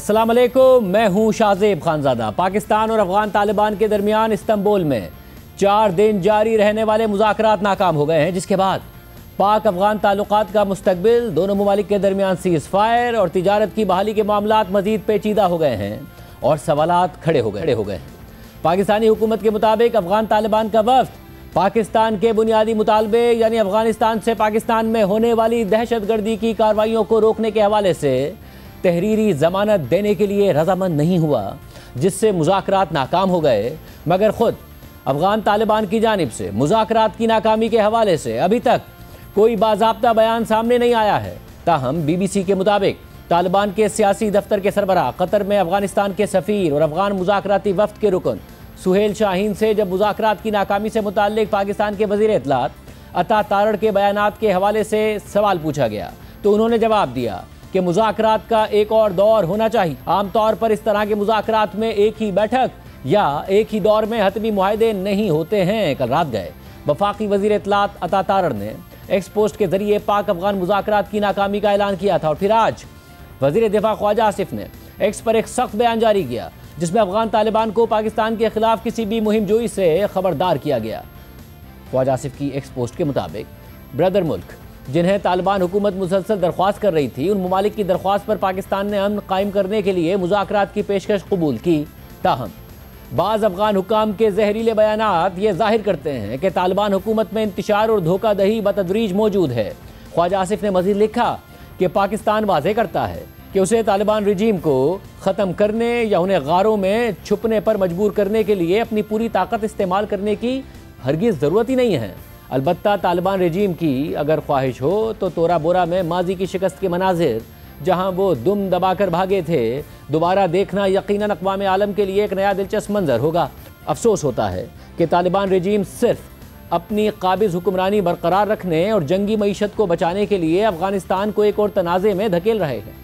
अस्सलाम वालेकुम, मैं हूं शाहजेब खानजादा। पाकिस्तान और अफगान तालिबान के दरमियान इस्तांबुल में 4 दिन जारी रहने वाले मुज़ाकरात नाकाम हो गए हैं, जिसके बाद पाक अफगान ताल्लुकात का मुस्तकबिल, दोनों ममालिक के दरमियान सीज़ फायर और तिजारत की बहाली के मामलात मज़ीद पेचीदा हो गए हैं और सवालात खड़े हो गए। पाकिस्तानी हुकूमत के मुताबिक अफगान तालिबान का वफ्द पाकिस्तान के बुनियादी मुतालबे यानी अफगानिस्तान से पाकिस्तान में होने वाली दहशतगर्दी की कार्रवाइयों को रोकने के हवाले से तहरीरी ज़मानत देने के लिए रजामंद नहीं हुआ, जिससे मुज़ाकरात नाकाम हो गए। मगर ख़ुद अफगान तालिबान की जानिब से मुज़ाकरात की नाकामी के हवाले से अभी तक कोई बाज़ाब्ता बयान सामने नहीं आया है। ताहम BBC के मुताबिक तालिबान के सियासी दफ्तर के सरबराह कतर में अफगानिस्तान के सफ़ीर और अफगान मुज़ाकराती वफ्द के रुकन सुहेल शाहीन से जब मुज़ाकरात की नाकामी से मुताल्लिक़ पाकिस्तान के वज़ीर इत्तलात अता तारड़ के बयानात के हवाले से सवाल पूछा गया, तो उन्होंने जवाब दिया कि मुज़ाकरात का एक और दौर होना चाहिए। आमतौर पर इस तरह के मुज़ाकरात में एक ही बैठक या एक ही दौर में हतमी मुआहदे नहीं होते हैं। कल रात गए वफाकी वज़ीर इत्तलात अता तारड़ ने एक्स पोस्ट के जरिए पाक अफगान मुज़ाकरात की नाकामी का ऐलान किया था और फिर आज वज़ीर दिफा ख्वाजा आसिफ ने एक्स पर एक सख्त बयान जारी किया, जिसमें अफगान तालिबान को पाकिस्तान के खिलाफ किसी भी मुहिम जोई से खबरदार किया गया। ख्वाजा आसिफ की एक्स पोस्ट के मुताबिक ब्रदर मुल्क जिन्हें तालिबान हुकूमत मुसलसल दरख्वास्त कर रही थी, उन ममालिक की दरख्वास्त पर पाकिस्तान ने अमन कायम करने के लिए मुज़ाकरात की पेशकश कबूल की। ताहम बाज़ अफगान हुकाम के जहरीले बयानात ये जाहिर करते हैं कि तालिबान हुकूमत में इंतशार और धोखादही बतदरीज मौजूद है। ख्वाजा आसिफ ने मज़ीद लिखा कि पाकिस्तान वाज़ेह करता है कि उसे तालिबान रजीम को ख़त्म करने या उन्हें गारों में छुपने पर मजबूर करने के लिए अपनी पूरी ताकत इस्तेमाल करने की हरगिज़ ज़रूरत ही नहीं है। अलबत्ता तालिबान रजीम की अगर ख्वाहिश हो तो तोरा बोरा में माजी की शिकस्त के मनाजिर जहां वो दुम दबाकर भागे थे, दोबारा देखना यकीनन अक़वाम आलम के लिए एक नया दिलचस्प मंजर होगा। अफसोस होता है कि तालिबान रजीम सिर्फ अपनी काबिज़ हुक्मरानी बरकरार रखने और जंगी मईशत को बचाने के लिए अफ़गानिस्तान को एक और तनाज़े में धकेल रहे हैं।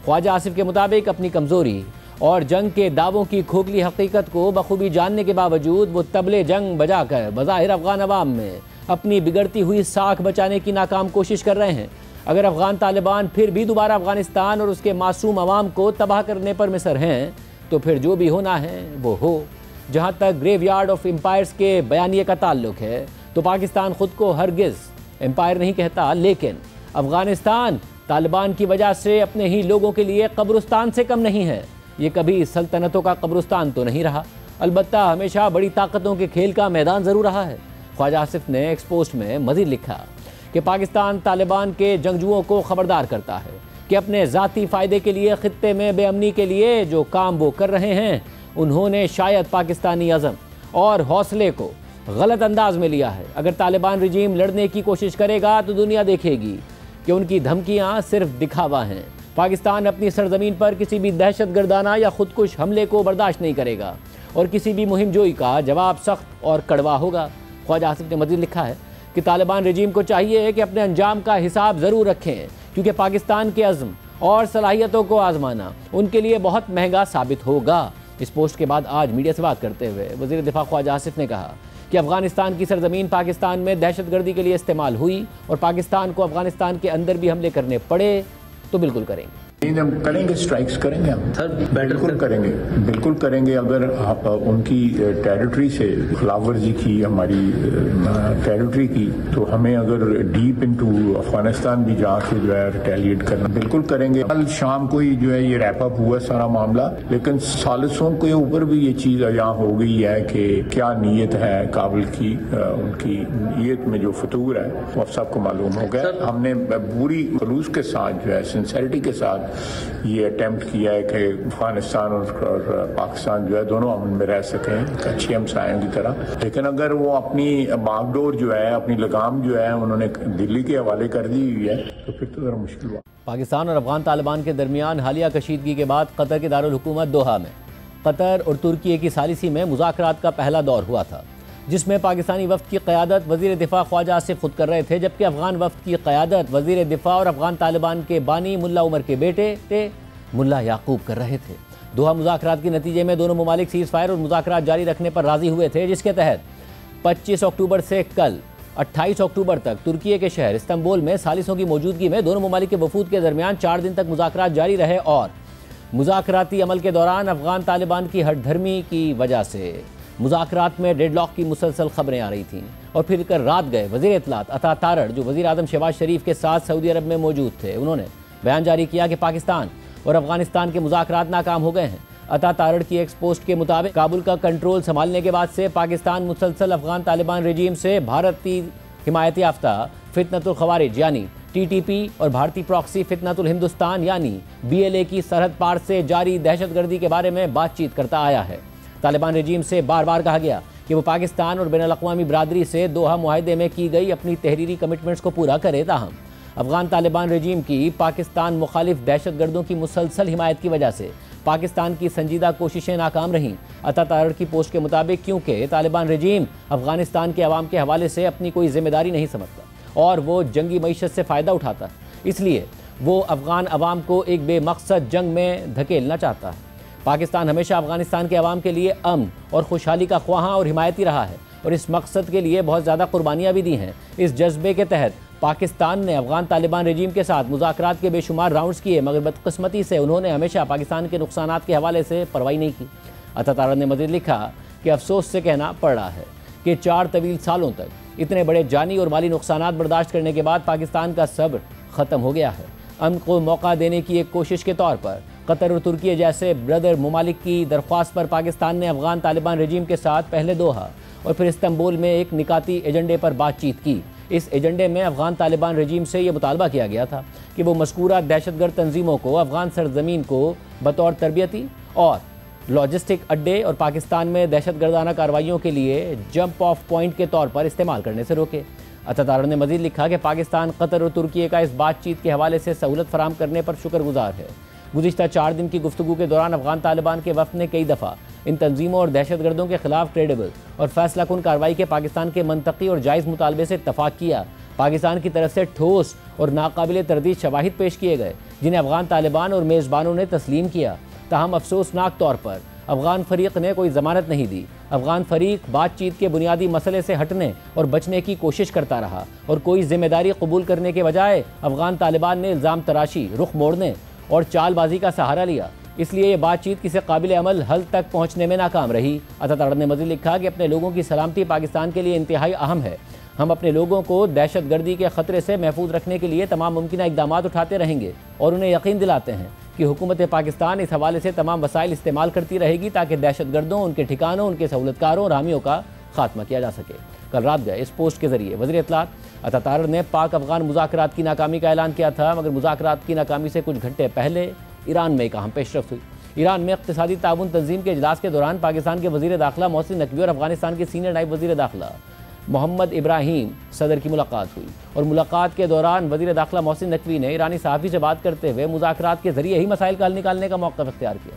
ख्वाजा आसिफ के मुताबिक अपनी कमज़ोरी और जंग के दावों की खोखली हकीकत को बखूबी जानने के बावजूद वो तबले जंग बजाकर बज़ाहिर अफ़गान अवाम में अपनी बिगड़ती हुई साख बचाने की नाकाम कोशिश कर रहे हैं। अगर अफ़गान तालिबान फिर भी दोबारा अफ़गानिस्तान और उसके मासूम अवाम को तबाह करने पर मिसर हैं, तो फिर जो भी होना है वो हो। जहाँ तक ग्रेवयार्ड ऑफ एम्पायर्स के बयानिए का ताल्लुक़ है, तो पाकिस्तान ख़ुद को हरगिज़ एम्पायर नहीं कहता, लेकिन अफ़गानिस्तान तालिबान की वजह से अपने ही लोगों के लिए कब्रिस्तान से कम नहीं है। ये कभी सल्तनतों का कब्रिस्तान तो नहीं रहा, अलबत्ता हमेशा बड़ी ताकतों के खेल का मैदान ज़रूर रहा है। ख्वाजा आसिफ ने एक्स पोस्ट में मज़ीद लिखा कि पाकिस्तान तालिबान के जंगजुओं को ख़बरदार करता है कि अपने ज़ाती फ़ायदे के लिए ख़ित्ते में बेअमनी के लिए जो काम वो कर रहे हैं, उन्होंने शायद पाकिस्तानी अज़म और हौसले को गलत अंदाज में लिया है। अगर तालिबान रजीम लड़ने की कोशिश करेगा तो दुनिया देखेगी कि उनकी धमकियाँ सिर्फ दिखावा हैं। पाकिस्तान अपनी सरजमीन पर किसी भी दहशत गर्दाना या खुदकुश हमले को बर्दाश्त नहीं करेगा और किसी भी मुहिम जोई का जवाब सख्त और कड़वा होगा। ख्वाजा आसिफ ने मज़ीद लिखा है कि तालिबान रजीम को चाहिए कि अपने अंजाम का हिसाब ज़रूर रखें, क्योंकि पाकिस्तान के अज़्म और सलाहियतों को आजमाना उनके लिए बहुत महंगा साबित होगा। इस पोस्ट के बाद आज मीडिया से बात करते हुए वज़ीर दिफा ख्वाजा आसिफ ने कहा कि अफ़गानिस्तान की सरजमीन पाकिस्तान में दहशतगर्दी के लिए इस्तेमाल हुई और पाकिस्तान को अफ़गानिस्तान के अंदर भी हमले करने पड़े तो बिल्कुल करेंगे। हम करेंगे, स्ट्राइक्स करेंगे हम सर, बिल्कुल करेंगे। अगर आप उनकी टेरिटरी से खिलाफवर्जी की, हमारी टेरिटरी की, तो हमें अगर डीप इनटू अफगानिस्तान भी जाके जो है रिटेलिएट करना बिल्कुल करेंगे। कल शाम को ही जो है ये रैप अप हुआ सारा मामला, लेकिन सालिसों के ऊपर भी ये चीज़ यहाँ हो गई है कि क्या नीयत है काबिल की, उनकी नीयत में जो फतूर है वो सबको मालूम हो गया। हमने पूरी खलूस के साथ जो है सिंसेरिटी के साथ ये अटेम्प्ट किया है कि अफगानिस्तान और पाकिस्तान जो है दोनों अमन में रह सकें अच्छी हमसायों की तरह। लेकिन अगर वो अपनी बागडोर जो है, अपनी लगाम जो है उन्होंने दिल्ली के हवाले कर दी हुई है, तो फिर तो ज़रा मुश्किल हुआ। पाकिस्तान और अफगान तालिबान के दरमियान हालिया कशीदगी के बाद कतर के दारुल हुकूमत दोहा में कतर और तुर्की की सालिसी में मुज़ाकरात का पहला दौर हुआ था, जिसमें पाकिस्तानी वफ्द की क़यादत वज़ीर दिफा ख्वाजा आसिफ खुद कर रहे थे, जबकि अफ़गान वफ्द की क़यादत वज़ीर दिफा और अफ़गान तालिबान के बानी मुल्ला उमर के बेटे मुल्ला याकूब कर रहे थे। दोहा मुज़ाकरात के नतीजे में दोनों ममालिक सीज़ फायर और मुज़ाकरात जारी रखने पर राज़ी हुए थे, जिसके तहत 25 अक्टूबर से कल 28 अक्टूबर तक तुर्की के शहर इस्तांबुल में सालिसों की मौजूदगी में दोनों ममालिक के वफूद के दरमियान 4 दिन तक मुज़ाकरात जारी रहे और मुज़ाकराती अमल के दौरान अफगान तालिबान की हठधर्मी की वजह से मुज़ाकरात में डेडलॉक की मुसलसल खबरें आ रही थीं और फिर कर रात गए वज़ीर इत्तलात अता तारड़, जो वज़ीर आज़म शहबाज शरीफ के साथ सऊदी अरब में मौजूद थे, उन्होंने बयान जारी किया कि पाकिस्तान और अफगानिस्तान के मुज़ाकरात नाकाम हो गए हैं। अता तारड़ की एक पोस्ट के मुताबिक काबुल का कंट्रोल संभालने के बाद से पाकिस्तान मुसलसल अफगान तालिबान रजीम से भारतीय हिमायत याफ्ता फितनतुल खवारिज यानी TTP और भारतीय प्रॉक्सी फितनतुल हिंदुस्तान यानी BLA की सरहद पार से जारी दहशतगर्दी के बारे में बातचीत करता आया है। तालिबान रजीम से बार बार कहा गया कि वो पाकिस्तान और बैनुल-अक़वामी बिरादरी से दोहा मुआहदे में की गई अपनी तहरीरी कमिटमेंट्स को पूरा करे। ताहम अफगान तालिबान रजीम की पाकिस्तान मुखालिफ दहशतगर्दों की मुसलसल हिमायत की वजह से पाकिस्तान की संजीदा कोशिशें नाकाम रहीं। अता तारड़ की पोस्ट के मुताबिक क्योंकि तालिबान रजीम अफगानिस्तान के अवाम के हवाले से अपनी कोई जिम्मेदारी नहीं समझता और वो जंगी मईशत से फ़ायदा उठाता है, इसलिए वो अफगान अवाम को एक बेमकसद जंग में धकेलना चाहता है। पाकिस्तान हमेशा अफगानिस्तान के अवाम के लिए अमन और खुशहाली का ख्वाहां और हिमायती रहा है और इस मकसद के लिए बहुत ज़्यादा कुर्बानियाँ भी दी हैं। इस जज्बे के तहत पाकिस्तान ने अफगान तालिबान रजीम के साथ मुज़ाकरात के बेशुमार राउंड्स किए, मगर बदकिस्मती से उन्होंने हमेशा पाकिस्तान के नुकसानात के हवाले से परवाही नहीं की। अता तारड़ ने मज़ीद लिखा कि अफसोस से कहना पड़ रहा है कि 4 तवील सालों तक इतने बड़े जानी और माली नुकसानात बर्दाश्त करने के बाद पाकिस्तान का सब्र ख़त्म हो गया है। अमन को मौका देने की एक कोशिश के तौर पर कतर और तुर्की जैसे ब्रदर ममालिक की दरख्वास्त पर पाकिस्तान ने अफगान तालिबान रजीम के साथ पहले दोहा और फिर इस्तांबुल में एक निकाती एजेंडे पर बातचीत की। इस एजेंडे में अफगान तालिबान रजीम से यह मुतालबा किया गया था कि वो मज़कूरा दहशतगर्द तंजीमों को अफगान सरजमीन को बतौर तरबियती और लॉजिस्टिक अड्डे और पाकिस्तान में दहशतगर्दाना कार्रवाइयों के लिए जंप ऑफ पॉइंट के तौर पर इस्तेमाल करने से रोके। अता तारड़ ने मज़ीद लिखा कि पाकिस्तान कतर और तुर्की का इस बातचीत के हवाले से सहूलत फराम करने पर शुक्रगुजार है। गुज़िश्ता 4 दिन की गुफ्तगू के दौरान अफगान तालिबान के वफ़द ने कई दफ़ा इन तंजीमों और दहशतगर्दों के खिलाफ क्रेडिबल और फैसला कुन कार्रवाई के पाकिस्तान के मनतकी और जायज़ मुतालबे से इत्तफाक किया। पाकिस्तान की तरफ से ठोस और नाकाबिल तरदीद शवाहिद पेश किए गए जिन्हें अफगान तालिबान और मेज़बानों ने तस्लीम किया। ताहम अफसोसनाक तौर पर अफगान फरीक ने कोई ज़मानत नहीं दी। अफगान फरीक बातचीत के बुनियादी मसले से हटने और बचने की कोशिश करता रहा और कोई जिम्मेदारी कबूल करने के बजाय अफगान तालिबान ने इल्ज़ाम तराशी, रुख मोड़ने और चालबाजी का सहारा लिया। इसलिए ये बातचीत किसी काबिल अमल हल तक पहुँचने में नाकाम रही। अता तारड़ ने मज़ीद लिखा कि अपने लोगों की सलामती पाकिस्तान के लिए इंतहाई अहम है। हम अपने लोगों को दहशतगर्दी के ख़तरे से महफूज रखने के लिए तमाम मुमकिन इक़दाम उठाते रहेंगे और उन्हें यकीन दिलाते हैं कि हुकूमत पाकिस्तान इस हवाले से तमाम वसाइल इस्तेमाल करती रहेगी ताकि दहशतगर्दों, उनके ठिकानों, उनके सहूलतकारों और हामियों का खात्मा किया जा सके। कल रात गए इस पोस्ट के जरिए वज़ीर इत्तलात अता तारड़ ने पाक अफगान मुज़ाकरात की नाकामी का ऐलान किया था, मगर मुज़ाकरात की नाकामी से कुछ घंटे पहले ईरान में एक अहम पेशरफ्त हुई। ईरान में इक़्तिसादी ताउन तंजीम के इजलास के दौरान पाकिस्तान के वज़ीर दाखिला मोहसिन नकवी और अफगानिस्तान के सीनियर नायब वज़ीर दाखिला मोहम्मद इब्राहिम सदर की मुलाकात हुई और मुलाकात के दौरान वज़ीर दाखिला मोहसिन नकवी ने ईरानी सहाफ़ी से बात करते हुए मुज़ाकरात के जरिए ही मसाइल का हल निकालने का मौक़िफ़ इख्तियार किया।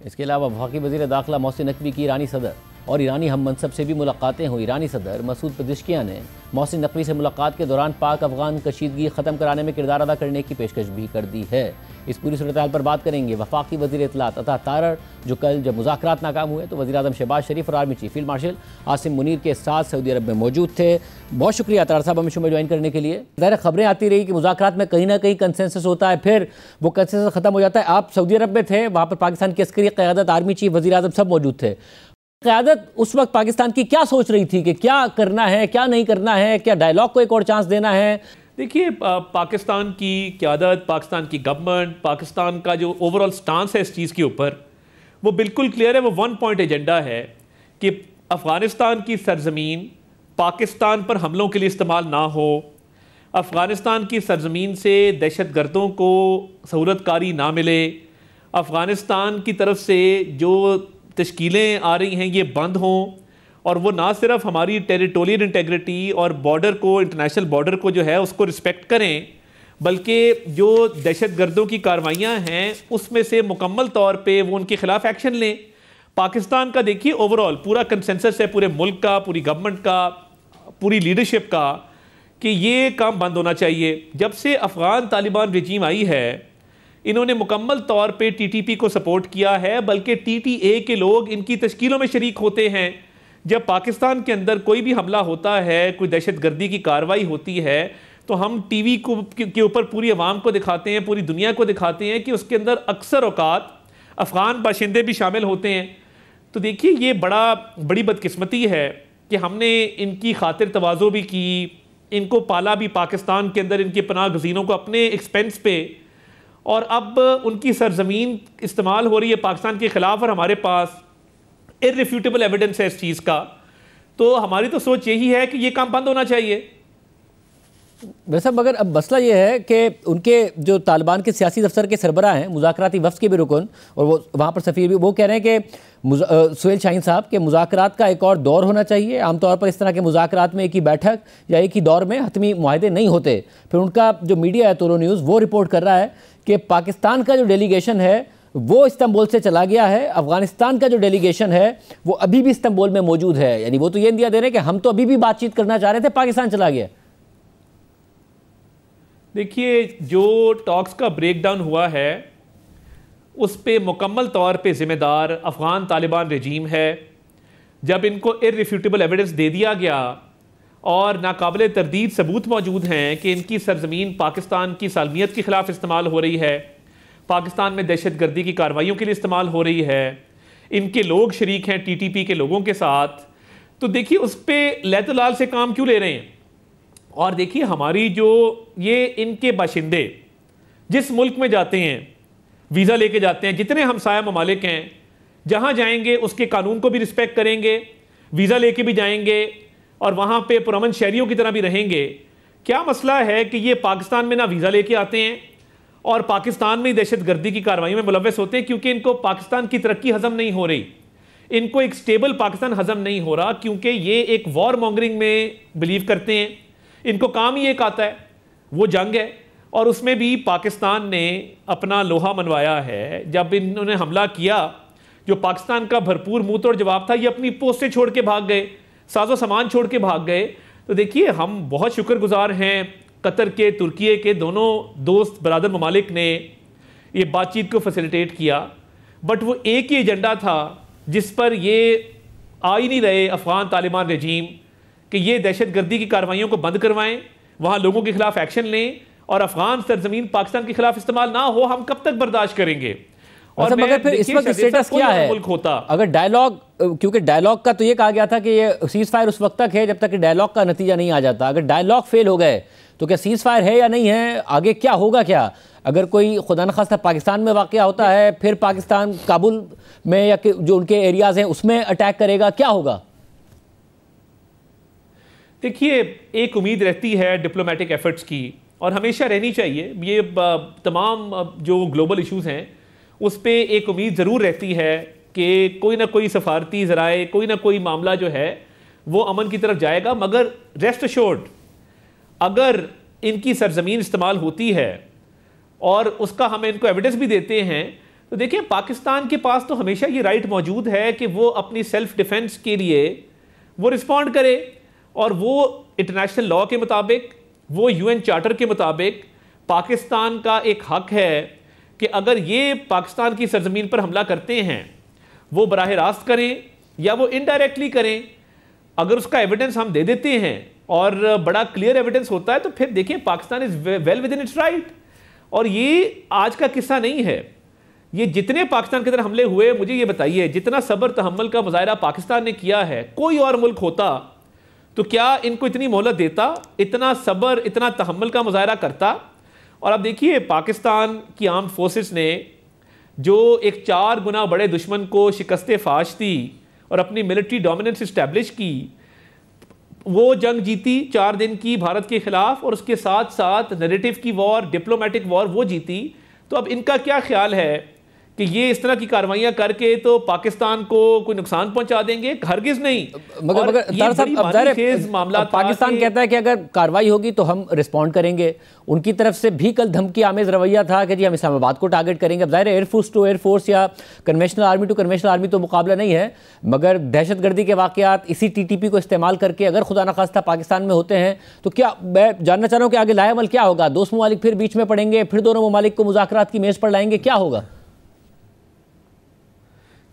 इसके अलावा वफाकी वज़ीर दाखिला मोहसिन नकवी की ईरानी सदर और ईरानी हम मनसब से भी मुलाकातें हुई। ईरानी सदर मसूद पेज़ेश्कियान ने मोहसिन नकवी से मुलाकात के दौरान पाक अफगान कशीदगी ख़त्म कराने में किरदार अदा करने की पेशकश भी कर दी है। इस पूरी सूरत पर बात करेंगे वफाकी वज़ीर इत्तलात अता तारड़, जो कल जब मुज़ाकरात नाकाम हुए तो वज़ीर आज़म शहबाज शरीफ और army chief field marshal Asim Munir के साथ सऊदी अरब में मौजूद थे। बहुत शुक्रिया तारड़ साहब हमें शो में ज्वाइन करने के लिए। ज़ाहिर खबरें आती रही कि मुज़ाकरात में कहीं ना कहीं कंसेंसस होता है, फिर वो कंसेंसस ख़त्म हो जाता है। आप सऊदी अरब में थे, वहाँ पर पाकिस्तान की अस्करी क़यादत, आर्मी चीफ, वज़ीर आज़म सब मौजूद थे। क़यादत उस वक्त पाकिस्तान की क्या सोच रही थी कि क्या करना है, क्या नहीं करना है, क्या डायलॉग को एक और चांस देना है? देखिए, पाकिस्तान की क़यादत, पाकिस्तान की गवर्नमेंट, पाकिस्तान का जो ओवरऑल स्टांस है इस चीज़ के ऊपर, वो बिल्कुल क्लियर है। वो 1 पॉइंट एजेंडा है कि अफ़गानिस्तान की सरजमीन पाकिस्तान पर हमलों के लिए इस्तेमाल ना हो, अफ़गानिस्तान की सरजमीन से दहशतगर्दों को सहूलतकारी ना मिले, अफ़गानिस्तान की तरफ से जो तश्कीलें आ रही हैं ये बंद हों, और वो ना सिर्फ हमारी टेरिटोरियल इंटेग्रिटी और बॉर्डर को, इंटरनेशनल बॉर्डर को जो है उसको रिस्पेक्ट करें, बल्कि जो दहशतगर्दों की कार्रवाइयाँ हैं उसमें से मुकम्मल तौर पे वो उनके ख़िलाफ़ एक्शन लें। पाकिस्तान का देखिए ओवरऑल पूरा कंसेंसस है, पूरे मुल्क का, पूरी गवर्नमेंट का, पूरी लीडरशिप का, कि ये काम बंद होना चाहिए। जब से अफ़गान तालिबान रजीम आई है इन्होंने मुकम्मल तौर पे TTP को सपोर्ट किया है, बल्कि TTA के लोग इनकी तश्कीलों में शरीक होते हैं। जब पाकिस्तान के अंदर कोई भी हमला होता है, कोई दहशतगर्दी की कार्रवाई होती है, तो हम टीवी के ऊपर पूरी आवाम को दिखाते हैं, पूरी दुनिया को दिखाते हैं कि उसके अंदर अक्सर औकात अफ़गान बाशिंदे भी शामिल होते हैं। तो देखिए ये बड़ी बदकिस्मती है कि हमने इनकी खातिर तवाज़ो भी की, इनको पाला भी पाकिस्तान के अंदर, इनके पनाह गज़ीनों को अपने एक्सपेंस पे, और अब उनकी सरजमीन इस्तेमाल हो रही है पाकिस्तान के ख़िलाफ़ और हमारे पास इररिफ्यूटेबल एविडेंस है इस चीज़ का। तो हमारी तो सोच यही है कि ये काम बंद होना चाहिए। वैसे मगर अब मसला ये है कि उनके जो तालिबान के सियासी दफ्तर के सरबराह हैं, मुज़ाकराती वफ़्द के भी रुकन, और वो वहाँ पर सफ़ीर भी, वो कह रहे हैं कि सुहेल शाहीन साहब के मुज़ाकरात का एक और दौर होना चाहिए। आमतौर पर इस तरह के मुज़ाकरात में एक ही बैठक या एक ही दौर में हतमी मुआहदे नहीं होते। फिर उनका जो मीडिया है, तोलो न्यूज़, वो रिपोर्ट कर रहा है कि पाकिस्तान का जो डेलीगेशन है वो इस्तांबुल से चला गया है, अफगानिस्तान का जो डेलीगेशन है वो अभी भी इस्तांबुल में मौजूद है। यानी वो तो ये इंदिया दे रहे हैं कि हम तो अभी भी बातचीत करना चाह रहे थे, पाकिस्तान चला गया। देखिए जो टॉक्स का ब्रेकडाउन हुआ है उस पे मुकम्मल तौर पे ज़िम्मेदार अफ़गान तालिबान रजीम है। जब इनको इररिफ्यूटेबल एविडेंस दे दिया गया और नाकाबिल तरदीद सबूत मौजूद हैं कि इनकी सरजमीन पाकिस्तान की सालमियत के ख़िलाफ़ इस्तेमाल हो रही है, पाकिस्तान में दहशतगर्दी की कार्रवाइयों के लिए इस्तेमाल हो रही है, इनके लोग शरीक हैं TTP के लोगों के साथ, तो देखिए उस पर लैतुलाल से काम क्यों ले रहे हैं। और देखिए हमारी जो ये इनके बाशिंदे जिस मुल्क में जाते हैं वीज़ा लेके जाते हैं, जितने हमसाया ममालिक हैं, जहाँ जाएंगे उसके कानून को भी रिस्पेक्ट करेंगे, वीज़ा लेके भी जाएंगे और वहाँ पे पुरअमन शहरियों की तरह भी रहेंगे। क्या मसला है कि ये पाकिस्तान में ना वीज़ा लेके आते हैं और पाकिस्तान में दहशतगर्दी की कार्रवाई में मुलव्वस होते हैं, क्योंकि इनको पाकिस्तान की तरक्की हजम नहीं हो रही, इनको एक स्टेबल पाकिस्तान हजम नहीं हो रहा, क्योंकि ये एक वॉर मॉन्गरिंग में बिलीव करते हैं। इनको काम ही एक आता है, वो जंग है, और उसमें भी पाकिस्तान ने अपना लोहा मनवाया है। जब इन्होंने हमला किया, जो पाकिस्तान का भरपूर मुंह तोड़ जवाब था, ये अपनी पोस्टें छोड़ के भाग गए, साजो सामान छोड़ के भाग गए। तो देखिए हम बहुत शुक्रगुजार हैं कतर के, तुर्की के, दोनों दोस्त बरादर ममालिक ने ये बातचीत को फैसिलिटेट किया, बट वो एक ही एजेंडा था जिस पर ये आ ही नहीं रहे अफ़गान तालिबान रजीम कि ये दहशतगर्दी की कार्रवाइयों को बंद करवाएं, वहाँ लोगों के खिलाफ एक्शन लें और अफ़गान सरजमीन पाकिस्तान के खिलाफ इस्तेमाल ना हो। हम कब तक बर्दाश्त करेंगे। और मगर फिर इस वक्त स्टेटस क्या है मुल्क होता अगर डायलॉग, क्योंकि डायलॉग का तो ये कहा गया था कि ये सीज फायर उस वक्त तक है जब तक कि डायलॉग का नतीजा नहीं आ जाता। अगर डायलॉग फेल हो गए तो क्या सीज फायर है या नहीं है, आगे क्या होगा? क्या अगर कोई खुदा न खास्ता पाकिस्तान में वाक़या होता है, फिर पाकिस्तान काबुल में या जो उनके एरियाज हैं उसमें अटैक करेगा, क्या होगा? देखिए एक उम्मीद रहती है डिप्लोमेटिक एफर्ट्स की, और हमेशा रहनी चाहिए। ये तमाम जो ग्लोबल इश्यूज़ हैं उस पर एक उम्मीद ज़रूर रहती है कि कोई ना कोई सफारती ज़राए, कोई ना कोई मामला जो है वो अमन की तरफ जाएगा। मगर रेस्ट अश्योर्ड, अगर इनकी सरजमीन इस्तेमाल होती है और उसका हम इनको एविडेंस भी देते हैं, तो देखिए पाकिस्तान के पास तो हमेशा ये राइट मौजूद है कि वो अपनी सेल्फ डिफेंस के लिए वो रिस्पॉन्ड करे, और वो इंटरनेशनल लॉ के मुताबिक, वो UN चार्टर के मुताबिक पाकिस्तान का एक हक है कि अगर ये पाकिस्तान की सरजमीन पर हमला करते हैं, वो बराह रास्त करें या वो इनडायरेक्टली करें। अगर उसका एविडेंस हम दे देते हैं और बड़ा क्लियर एविडेंस होता है, तो फिर देखें Pakistan is well with in its right. और ये आज का किस्सा नहीं है, ये जितने पाकिस्तान के अंदर हमले हुए, मुझे ये बताइए, जितना सब्र तहम्मुल का मुजाहरा पाकिस्तान ने किया है, कोई और मुल्क होता तो क्या इनको इतनी मोहलत देता, इतना सब्र, इतना तहम्मुल का मुजाहरा करता? और अब देखिए पाकिस्तान की आर्म्ड फोर्सेस ने जो एक 4 गुना बड़े दुश्मन को शिकस्त फाश दी और अपनी मिलिट्री डोमिनेंस इस्टेब्लिश की, वो जंग जीती 4 दिन की भारत के खिलाफ, और उसके साथ साथ नैरेटिव की वॉर, डिप्लोमेटिक वॉर वो जीती। तो अब इनका क्या ख्याल है कि ये इस तरह की कार्रवाइयां करके तो पाकिस्तान को कोई नुकसान पहुंचा देंगे? हरगिज नहीं। मगर पाकिस्तान कहता है कि अगर कार्रवाई होगी तो हम रिस्पॉन्ड करेंगे। उनकी तरफ से भी कल धमकी आमेज रवैया था कि जी हम इस्लामाबाद को टारगेट करेंगे। अब ज़ाहिर है एयरफोर्स टू एयरफोर्स या conventional army to conventional army तो मुकाबला नहीं है, मगर दहशतगर्दी के वाक़यात इसी TTP को इस्तेमाल करके अगर खुदा न खास्ता पाकिस्तान में होते हैं तो क्या, मैं जानना चाह रहा हूँ कि आगे लाएमल क्या होगा? दोस्त ममालिक फिर बीच में पड़ेंगे, फिर दोनों ममालिक को मुज़ाकरात की मेज़ पर लाएंगे, क्या होगा?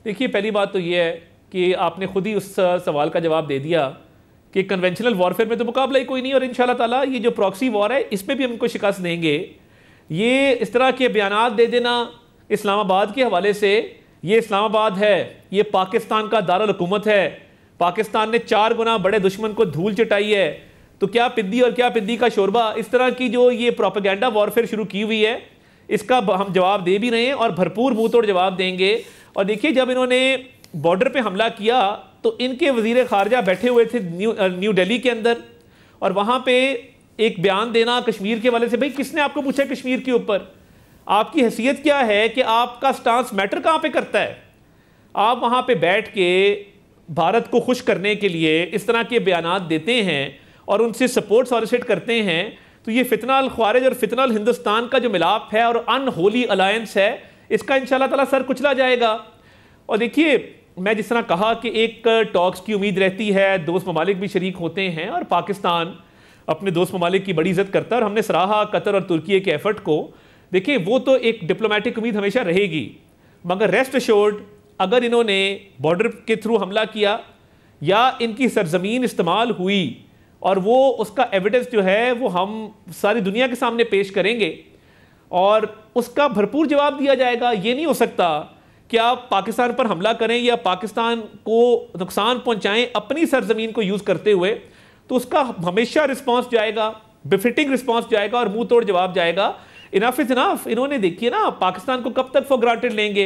देखिए पहली बात तो ये है कि आपने खुद ही उस सवाल का जवाब दे दिया कि कन्वेंशनल वॉरफेयर में तो मुकाबला ही कोई नहीं, और इंशाल्लाह ताला ये जो प्रॉक्सी वॉर है इसमें भी हम इनको शिकस्त देंगे। ये इस तरह के बयानात दे देना इस्लामाबाद के हवाले से, ये इस्लामाबाद है, ये पाकिस्तान का दारुल हुकूमत है, पाकिस्तान ने 4 गुना बड़े दुश्मन को धूल चटाई है, तो क्या पिद्दी और क्या पिद्दी का शोरबा, इस तरह की जो ये प्रोपेगेंडा वॉरफेयर शुरू की हुई है इसका हम जवाब दे भी रहे हैं और भरपूर मुंह तोड़ जवाब देंगे। और देखिए, जब इन्होंने बॉर्डर पे हमला किया तो इनके वजीर खारजा बैठे हुए थे न्यू दिल्ली के अंदर, और वहाँ पे एक बयान देना कश्मीर के वाले से, भाई किसने आपको पूछा कश्मीर के ऊपर, आपकी हैसियत क्या है कि आपका स्टांस मैटर कहाँ पे करता है। आप वहाँ पे बैठ के भारत को खुश करने के लिए इस तरह के बयानात देते हैं और उनसे सपोर्ट सॉलिसिट करते हैं, तो ये फितना अल ख्वारिज और फितना अल हिंदुस्तान का जो मिलाप है और अनहोली अलायंस है, इसका इंशाल्लाह ताला सर कुचला जाएगा। और देखिए, मैं जिस तरह कहा कि एक टॉक्स की उम्मीद रहती है, दोस्त ममालिक भी शरीक होते हैं और पाकिस्तान अपने दोस्त ममालिक की बड़ी इज्जत करता है, और हमने सराहा कतर और तुर्की के एफर्ट को। देखिए, वो तो एक डिप्लोमेटिक उम्मीद हमेशा रहेगी, मगर रेस्ट अश्योर्ड अगर इन्होंने बॉर्डर के थ्रू हमला किया या इनकी सरजमीन इस्तेमाल हुई, और वो उसका एविडेंस जो है वो हम सारी दुनिया के सामने पेश करेंगे और उसका भरपूर जवाब दिया जाएगा। ये नहीं हो सकता कि आप पाकिस्तान पर हमला करें या पाकिस्तान को नुकसान पहुंचाएं अपनी सरजमीन को यूज़ करते हुए, तो उसका हमेशा रिस्पॉन्स जाएगा, बिफिटिंग रिस्पॉन्स जाएगा और मुंह तोड़ जवाब जाएगा। Enough is enough. इन्होंने देखिए ना, पाकिस्तान को कब तक फॉर ग्रांटेड लेंगे।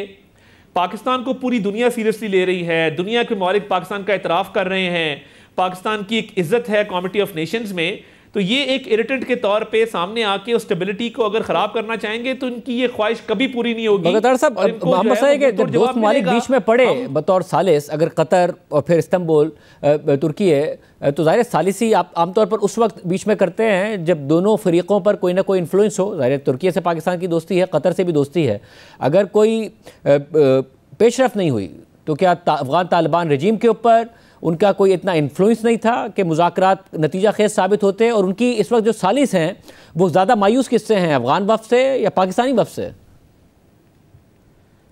पाकिस्तान को पूरी दुनिया सीरियसली ले रही है, दुनिया के ममालिक पाकिस्तान का एतराफ़ कर रहे हैं, पाकिस्तान की एक इज्जत है कमिटी ऑफ नेशंस में। तो ये एक इरिटेंट के तौर पे सामने आके उस स्टेबिलिटी को अगर खराब करना चाहेंगे तो इनकी ये ख्वाहिश कभी पूरी नहीं होगी। मगर साहब, मसला है कि जब दोस्त ममालिक बीच में पड़े बतौर सालिस, अगर कतर और फिर इस्तांबुल तुर्की है, तो ज़ाहिर सालिसी आप आमतौर पर उस वक्त बीच में करते हैं जब दोनों फरीकों पर कोई ना कोई इन्फ्लुएंस हो। ज़ाहिर तुर्की से पाकिस्तान की दोस्ती है, कतर से भी दोस्ती है, अगर कोई पेशरफ नहीं हुई तो क्या अफगान तालिबान रजीम के ऊपर उनका कोई इतना इन्फ्लुएंस नहीं था कि मुज़ाकरात नतीजा खेज साबित होते, और उनकी इस वक्त जो सालिस हैं वो ज़्यादा मायूस किससे हैं, अफगान वफ़द से या पाकिस्तानी वफ़द से?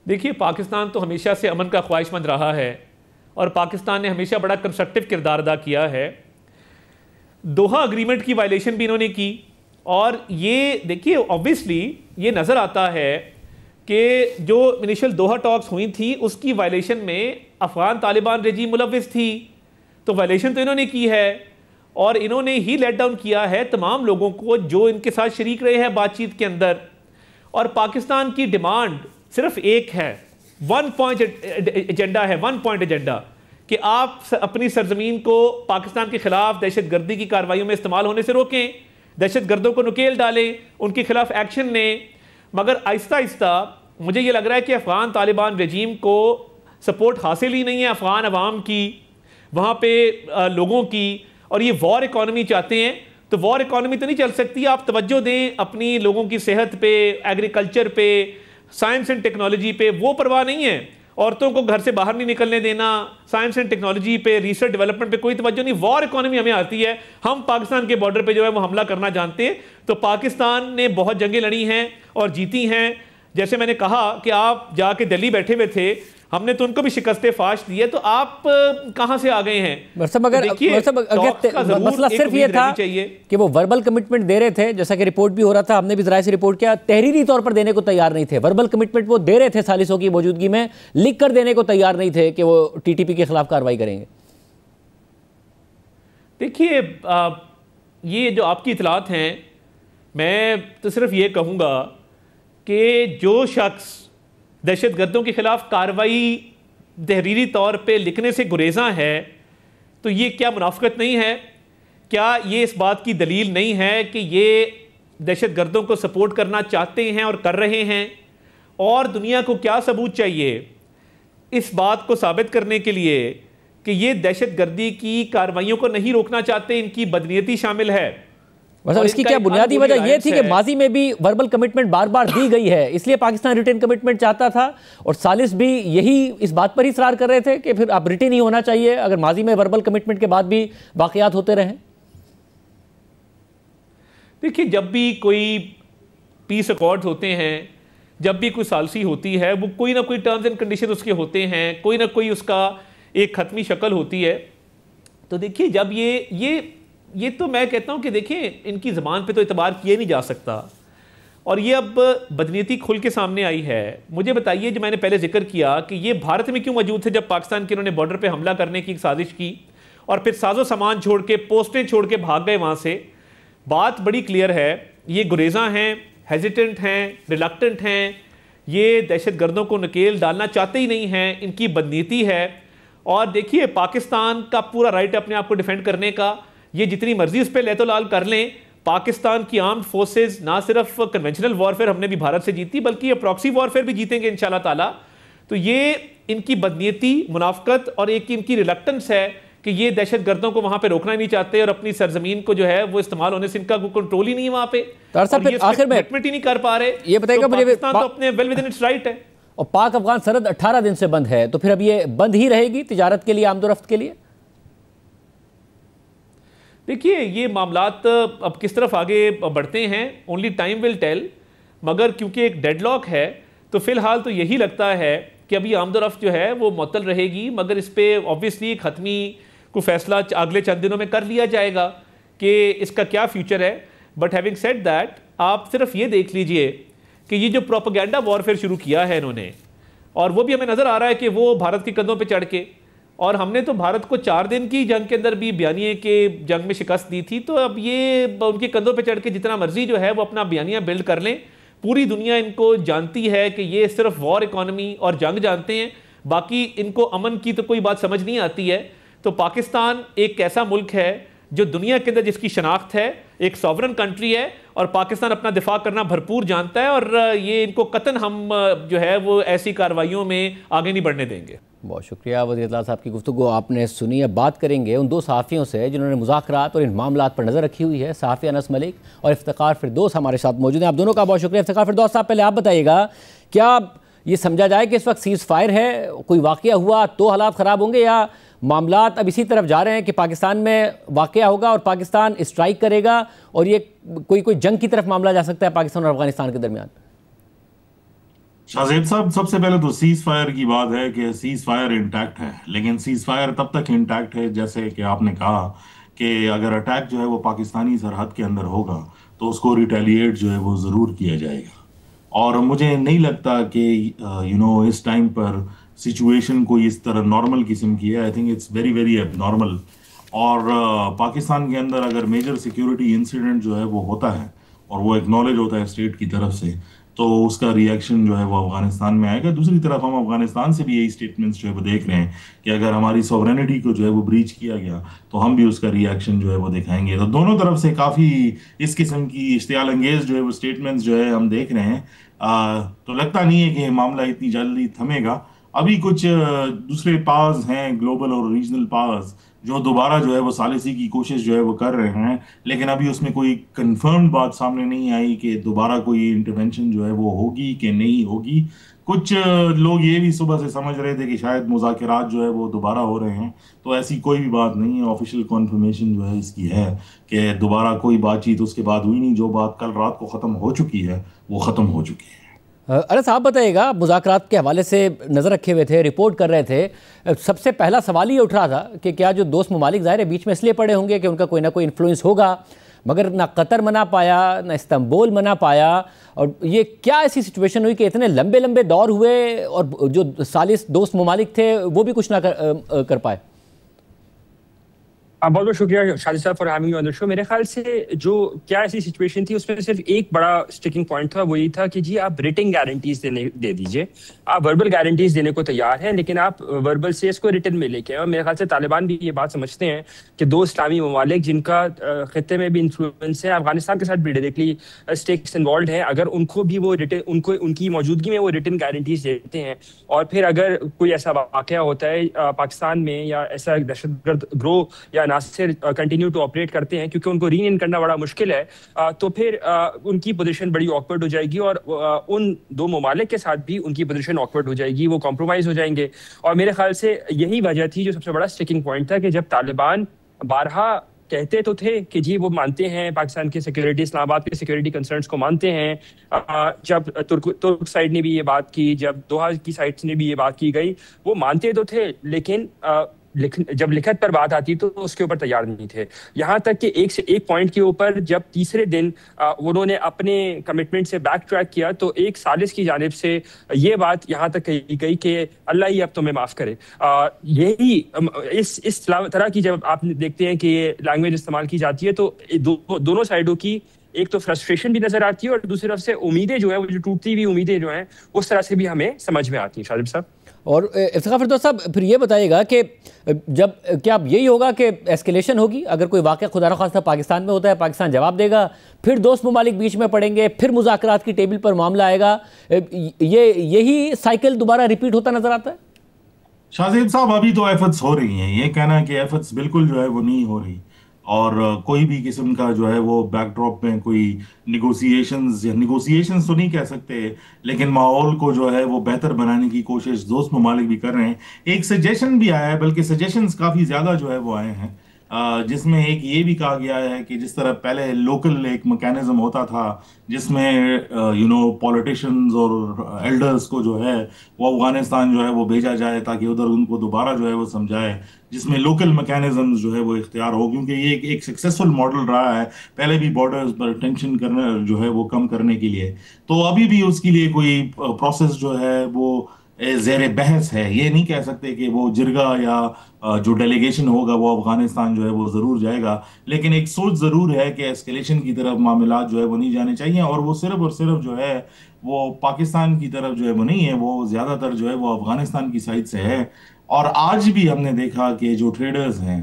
देखिए, पाकिस्तान तो हमेशा से अमन का ख्वाहिशमंद रहा है और पाकिस्तान ने हमेशा बड़ा कंस्ट्रक्टिव किरदार अदा किया है। दोहा अग्रीमेंट की वायलेशन भी इन्होंने की, और ये देखिए ऑब्वियसली ये नज़र आता है कि जो इनिशियल दोहा टॉक्स हुई थी उसकी वायलेशन में अफगान तालिबान रजीम मुलव्विस थी, तो वायलेशन तो इन्होंने की है और इन्होंने ही लेट डाउन किया है तमाम लोगों को जो इनके साथ शरीक रहे हैं बातचीत के अंदर। और पाकिस्तान की डिमांड सिर्फ एक है, 1 पॉइंट एजेंडा है, 1 पॉइंट एजेंडा, कि आप अपनी सरजमीन को पाकिस्तान के खिलाफ दहशतगर्दी की कार्रवाइयों में इस्तेमाल होने से रोकें, दहशतगर्दों को नुकेल डालें, उनके खिलाफ एक्शन लें। मगर आहिस्ता आहिस्ता मुझे ये लग रहा है कि अफगान तालिबान रजीम को सपोर्ट हासिल ही नहीं है अफगान अवाम की, वहाँ पे लोगों की, और ये वॉर इकॉनमी चाहते हैं। तो वॉर इकॉनमी तो नहीं चल सकती, आप तवज्जो दें अपनी लोगों की सेहत पे, एग्रीकल्चर पे, साइंस एंड टेक्नोलॉजी पे, वो परवाह नहीं है। औरतों को घर से बाहर नहीं निकलने देना, साइंस एंड टेक्नोलॉजी पे, रिसर्च डेवलपमेंट पे कोई तवज्जो नहीं। वॉर इकॉनमी हमें आती है, हम पाकिस्तान के बॉर्डर पे जो है वो हमला करना जानते हैं। तो पाकिस्तान ने बहुत जंगें लड़ी हैं और जीती हैं। जैसे मैंने कहा कि आप जाके दिल्ली बैठे हुए थे, हमने तो उनको भी शिकस्ते फाश दी है, तो आप कहां से आ गए हैं? अगर मसला सिर्फ ये था कि वो वर्बल कमिटमेंट दे रहे थे, जैसा कि रिपोर्ट भी हो रहा था, हमने भी जराये से रिपोर्ट किया, तहरीरी तौर पर देने को तैयार नहीं थे। वर्बल कमिटमेंट वो दे रहे थे सालिसों की मौजूदगी में, लिख कर देने को तैयार नहीं थे कि वो टीटीपी के खिलाफ कार्रवाई करेंगे। देखिए, ये जो आपकी इतलात हैं, मैं तो सिर्फ ये कहूँगा कि जो शख्स दहशतगर्दों के खिलाफ कार्रवाई तहरीरी तौर पे लिखने से गुरेज़ा है, तो ये क्या मुनाफिकत नहीं है? क्या ये इस बात की दलील नहीं है कि ये दहशतगर्दों को सपोर्ट करना चाहते हैं और कर रहे हैं? और दुनिया को क्या सबूत चाहिए इस बात को साबित करने के लिए कि ये दहशतगर्दी की कार्रवाइयों को नहीं रोकना चाहते, इनकी बदनीयती शामिल है? मतलब इसकी क्या बुनियादी वजह यह थी कि माजी में भी वर्बल कमिटमेंट बार बार दी गई है, इसलिए पाकिस्तान रिटन कमिटमेंट चाहता था, और सालिस भी यही इस बात पर ही इसरार कर रहे थे कि फिर अब रिटन ही होना चाहिए अगर माजी में वर्बल कमिटमेंट के बाद भी वाकयात होते रहे? देखिए, जब भी कोई पीस अकॉर्ड होते हैं, जब भी कोई सालसी होती है, वो कोई ना कोई टर्म्स एंड कंडीशन उसके होते हैं, कोई ना कोई उसका एक ख़त्मी शक्ल होती है। तो देखिए, जब ये तो मैं कहता हूँ कि देखिए, इनकी ज़बान पे तो इतबार किया नहीं जा सकता, और ये अब बदनीयती खुल के सामने आई है। मुझे बताइए, जो मैंने पहले जिक्र किया कि ये भारत में क्यों मौजूद थे जब पाकिस्तान के इन्होंने बॉर्डर पे हमला करने की साजिश की और फिर साजो सामान छोड़ के, पोस्टें छोड़ के भाग गए वहाँ से। बात बड़ी क्लियर है, ये गुरेज़ा हैं, हेजिटेंट हैं, रिलक्टेंट हैं, ये दहशत गर्दों को नकेल डालना चाहते ही नहीं हैं, इनकी बदनीयती है। और देखिए, पाकिस्तान का पूरा राइट अपने आप को डिफेंड करने का, ये जितनी मर्जी इस पर लैतोलाल कर लें। पाकिस्तान की आर्म्ड फोर्सेस ना सिर्फ कन्वेंशनल वॉरफेयर हमने भी भारत से जीती, बल्कि ये प्रॉक्सी वॉरफेयर भी जीतेंगे इंशाल्लाह ताला। तो ये इनकी बदनीयती, मुनाफकत और एक इनकी रिलक्टेंस है कि ये दहशत गर्दों को वहां पे रोकना ही नहीं चाहते और अपनी सरजमीन को जो है वो इस्तेमाल होने से इनका कोई कंट्रोल ही नहीं है वहां पे, आखिर में ही नहीं कर पा रहे। ये बताइएगा मुझे, पाकिस्तान तो अपने well with in its right है। और पाक अफगान सरहद 18 दिन से बंद है, तो फिर अब ये बंद ही रहेगी तिजारत के लिए, आमदोरफ्त के लिए? देखिए, ये मामलात अब किस तरफ आगे बढ़ते हैं, ओनली टाइम विल टेल। मगर क्योंकि एक डेडलॉक है, तो फिलहाल तो यही लगता है कि अभी आमदोरफ्त जो है वो मुअत्तल रहेगी, मगर इस पर ऑब्वियसली खत्मी को फैसला अगले चंद दिनों में कर लिया जाएगा कि इसका क्या फ्यूचर है। बट हैविंग सेड दैट, आप सिर्फ ये देख लीजिए कि ये जो प्रोपेगेंडा वॉरफेयर शुरू किया है इन्होंने, और वो भी हमें नज़र आ रहा है कि वो भारत के कंधों पे चढ़ के, और हमने तो भारत को 4 दिन की जंग के अंदर भी बयानिए के जंग में शिकस्त दी थी। तो अब ये उनके कंधों पे चढ़ के जितना मर्जी जो है वो अपना बयानिया बिल्ड कर लें। पूरी दुनिया इनको जानती है कि ये सिर्फ वॉर इकॉनमी और जंग जानते हैं, बाकी इनको अमन की तो कोई बात समझ नहीं आती है। तो पाकिस्तान एक ऐसा मुल्क है जो दुनिया के अंदर जिसकी शनाख्त है, एक सॉवरन कंट्री है, और पाकिस्तान अपना दिफा करना भरपूर जानता है, और ये इनको कतन हम जो है वो ऐसी कार्रवाइयों में आगे नहीं बढ़ने देंगे। बहुत शुक्रिया वज़ीर-ए-आज़म साहब की गुफ्तगू आपने सुनी। अब बात करेंगे उन 2 सहाफ़ियों से जिन्होंने मुज़ाकरात और इन मामलात पर नज़र रखी हुई है। सहाफ़ी अनस मलिक और इफ्तिखार फिरदौस हमारे साथ मौजूद हैं। आप दोनों का बहुत शुक्रिया। इफ्तिखार फिरदौस साहब, पहले आप बताइएगा, क्या ये समझा जाए कि इस वक्त सीज़ फायर है, कोई वाक़या हुआ तो हालात ख़राब होंगे, या मामलात अब इसी तरफ जा रहे हैं कि पाकिस्तान में वाक़या होगा और पाकिस्तान स्ट्राइक करेगा और ये कोई जंग की तरफ मामला जा सकता है पाकिस्तान और अफगानिस्तान के दरमियान? शाहजेब साहब, सबसे पहले तो सीज फायर की बात है कि सीज फायर इंटैक्ट है, लेकिन सीज फायर तब तक इंटैक्ट है जैसे कि आपने कहा कि अगर अटैक जो है वो पाकिस्तानी सरहद के अंदर होगा तो उसको रिटेलिएट जो है वो ज़रूर किया जाएगा। और मुझे नहीं लगता कि इस टाइम पर सिचुएशन कोई इस तरह नॉर्मल किस्म की है। I think it's very very abnormal. और पाकिस्तान के अंदर अगर मेजर सिक्योरिटी इंसिडेंट जो है वो होता है और वो एक्नॉलेज होता है स्टेट की तरफ से, तो उसका रिएक्शन जो है वो अफगानिस्तान में आएगा। दूसरी तरफ हम अफगानिस्तान से भी यही स्टेटमेंट्स जो है वो देख रहे हैं कि अगर हमारी सॉवरेनिटी को जो है वो ब्रीच किया गया तो हम भी उसका रिएक्शन जो है वो दिखाएंगे। तो दोनों तरफ से काफ़ी इस किस्म की इश्तियाल अंगेज जो है वो स्टेटमेंट्स जो है हम देख रहे हैं। तो लगता नहीं है कि ये मामला इतनी जल्दी थमेगा। अभी कुछ दूसरे पावर्स हैं, ग्लोबल और रीजनल पावर्स, जो दोबारा जो है वो सालिसी की कोशिश जो है वो कर रहे हैं, लेकिन अभी उसमें कोई कंफर्म्ड बात सामने नहीं आई कि दोबारा कोई इंटरवेंशन जो है वो होगी कि नहीं होगी। कुछ लोग ये भी सुबह से समझ रहे थे कि शायद मुज़ाकरात जो है वो दोबारा हो रहे हैं, तो ऐसी कोई भी बात नहीं है। ऑफिशियल कन्फर्मेशन जो है इसकी है कि दोबारा कोई बातचीत उसके बाद हुई नहीं। जो बात कल रात को ख़त्म हो चुकी है वो ख़त्म हो चुकी है। अरे साहब, बताइएगा, मुज़ाकरात के हवाले से नज़र रखे हुए थे, रिपोर्ट कर रहे थे, सबसे पहला सवाल ये उठ रहा था कि क्या जो दोस्त ममालिक ज़ाहिर है बीच में इसलिए पड़े होंगे कि उनका कोई ना कोई इन्फ्लुएंस होगा, मगर ना कतर मना पाया ना इस्तांबुल मना पाया, और ये क्या ऐसी सिचुएशन हुई कि इतने लंबे लंबे दौर हुए और जो सालिस दोस्त ममालिक थे वो भी कुछ ना कर पाए? बहुत बहुत शुक्रिया शादी साहब for having me on the show. मेरे ख्याल से जो क्या ऐसी सिचुएशन थी उसमें सिर्फ एक बड़ा स्टिकिंग पॉइंट था, वो ये था कि जी आप रिटन गारंटीज दे दीजिए। आप वर्बल गारंटीज देने को तैयार हैं, लेकिन आप वर्बल से इसको रिटन में लेके आए। और मेरे ख्याल से तालिबान भी ये बात समझते हैं कि 2 इस्लामी ममालिक जिनका खत्ते में भी इन्फ्लुएंस है, अफगानिस्तान के साथ भी डायरेक्टली स्टेक्स इन्वॉल्व हैं, अगर उनको भी वो रिटन उनकी मौजूदगी में वो रिटन गारंटीज देते हैं, और फिर अगर कोई ऐसा वाकया होता है पाकिस्तान में या ऐसा दहशतगर्द ग्रोह या नासिर कंटिन्यू टू ऑपरेट करते हैं, क्योंकि उनको रीन करना बड़ा मुश्किल है, तो फिर उनकी पोजीशन बड़ी ऑकवर्ड हो जाएगी, और उन 2 ममालिक के साथ भी उनकी पोजीशन ऑकवर्ड हो जाएगी, वो कॉम्प्रोमाइज हो जाएंगे। और मेरे ख्याल से यही वजह थी जो सबसे बड़ा स्टिकिंग पॉइंट था कि जब तालिबान बारहा कहते तो थे कि जी वो मानते हैं पाकिस्तान के सिक्योरिटी, इस्लामाबाद के सिक्योरिटी कंसर्न्स को मानते हैं। जब तुर्क साइड ने भी ये बात की, जब दोहा की साइड ने भी ये बात की गई, वो मानते तो थे, लेकिन जब लिखत पर बात आती तो उसके ऊपर तैयार नहीं थे। यहाँ तक कि एक से एक पॉइंट के ऊपर जब तीसरे दिन उन्होंने अपने कमिटमेंट से बैक ट्रैक किया तो एक सालिस की जानिब से ये बात यहाँ तक कही गई कि अल्लाह ही अब तुम्हें माफ करे। यही इस तरह की जब आप देखते हैं कि ये लैंग्वेज इस्तेमाल की जाती है तो दोनों साइडों की एक तो फ्रस्ट्रेशन भी नजर आती है और दूसरी तरफ से उम्मीदें जो है, वो जो टूटती हुई उम्मीदें जो हैं, उस तरह से भी हमें समझ में आती हैं। शाजिब साहब और इफ्तिखार फिरदौस साहब, फिर ये बताइएगा कि जब क्या यही होगा कि एस्केलेशन होगी, अगर कोई वाक़या खुदा न खास्ता पाकिस्तान में होता है, पाकिस्तान जवाब देगा, फिर दोस्त ममालिक बीच में पड़ेंगे, फिर मुज़ाकरात की टेबल पर मामला आएगा, यही साइकिल दोबारा रिपीट होता नजर आता है? शाहजेब साहब, अभी तो एफर्ट्स हो रही हैं, ये कहना कि एफर्ट्स बिल्कुल जो है वो नहीं हो रही, और कोई भी किस्म का जो है वो बैकड्रॉप में कोई निगोसिएशंस तो नहीं कह सकते, लेकिन माहौल को जो है वो बेहतर बनाने की कोशिश दोस्त ममालिक भी कर रहे हैं। एक सजेशन भी आया है, बल्कि सजेशंस काफ़ी ज़्यादा जो है वो आए हैं, जिसमें एक ये भी कहा गया है कि जिस तरह पहले लोकल एक मैकेनिज्म होता था जिसमें पॉलिटिशियंस और एल्डर्स को जो है वो अफगानिस्तान जो है वो भेजा जाए ताकि उधर उनको दोबारा जो है वो समझाए, जिसमें लोकल मैकेनिज्म जो है वो इख्तियार हो, क्योंकि ये एक सक्सेसफुल मॉडल रहा है पहले भी बॉर्डर्स पर टेंशन करना जो है वो कम करने के लिए। तो अभी भी उसके लिए कोई प्रोसेस जो है वो ज़ेर बहस है। ये नहीं कह सकते कि वो जिरगा या जो डेलीगेशन होगा वो अफगानिस्तान जो है वो ज़रूर जाएगा, लेकिन एक सोच ज़रूर है कि एस्केलेशन की तरफ मामला जो है वो नहीं जाने चाहिए, और वो सिर्फ जो है वो पाकिस्तान की तरफ जो है वो नहीं है, वो ज़्यादातर जो है वो अफगानिस्तान की साइड से है। और आज भी हमने देखा कि जो ट्रेडर्स हैं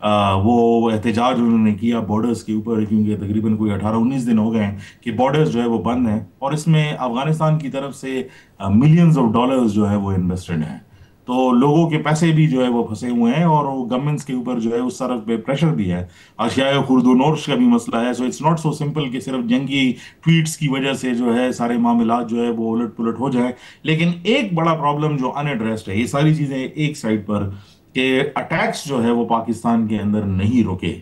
वो एहतजाज उन्होंने किया बॉर्डर्स के ऊपर, क्योंकि तकरीबन कोई 18-19 दिन हो गए हैं कि बॉर्डर्स जो है वो बंद हैं, और इसमें अफगानिस्तान की तरफ से मिलियंस ऑफ डॉलर्स जो है वो इन्वेस्टेड हैं। तो लोगों के पैसे भी जो है वो फंसे हुए हैं, और गवर्नमेंट्स के ऊपर जो है उस तरफ पे प्रेशर भी है। अशिया खुर्दोनोर्श का भी मसला है। So it's not so simple कि सिर्फ जंगी ट्वीट्स की वजह से जो है सारे मामला जो है वो उलट पुलट हो जाए। लेकिन एक बड़ा प्रॉब्लम जो अनएड्रेस्ड है, ये सारी चीज़ें एक साइड पर, कि अटैक्स जो है वो पाकिस्तान के अंदर नहीं रुके,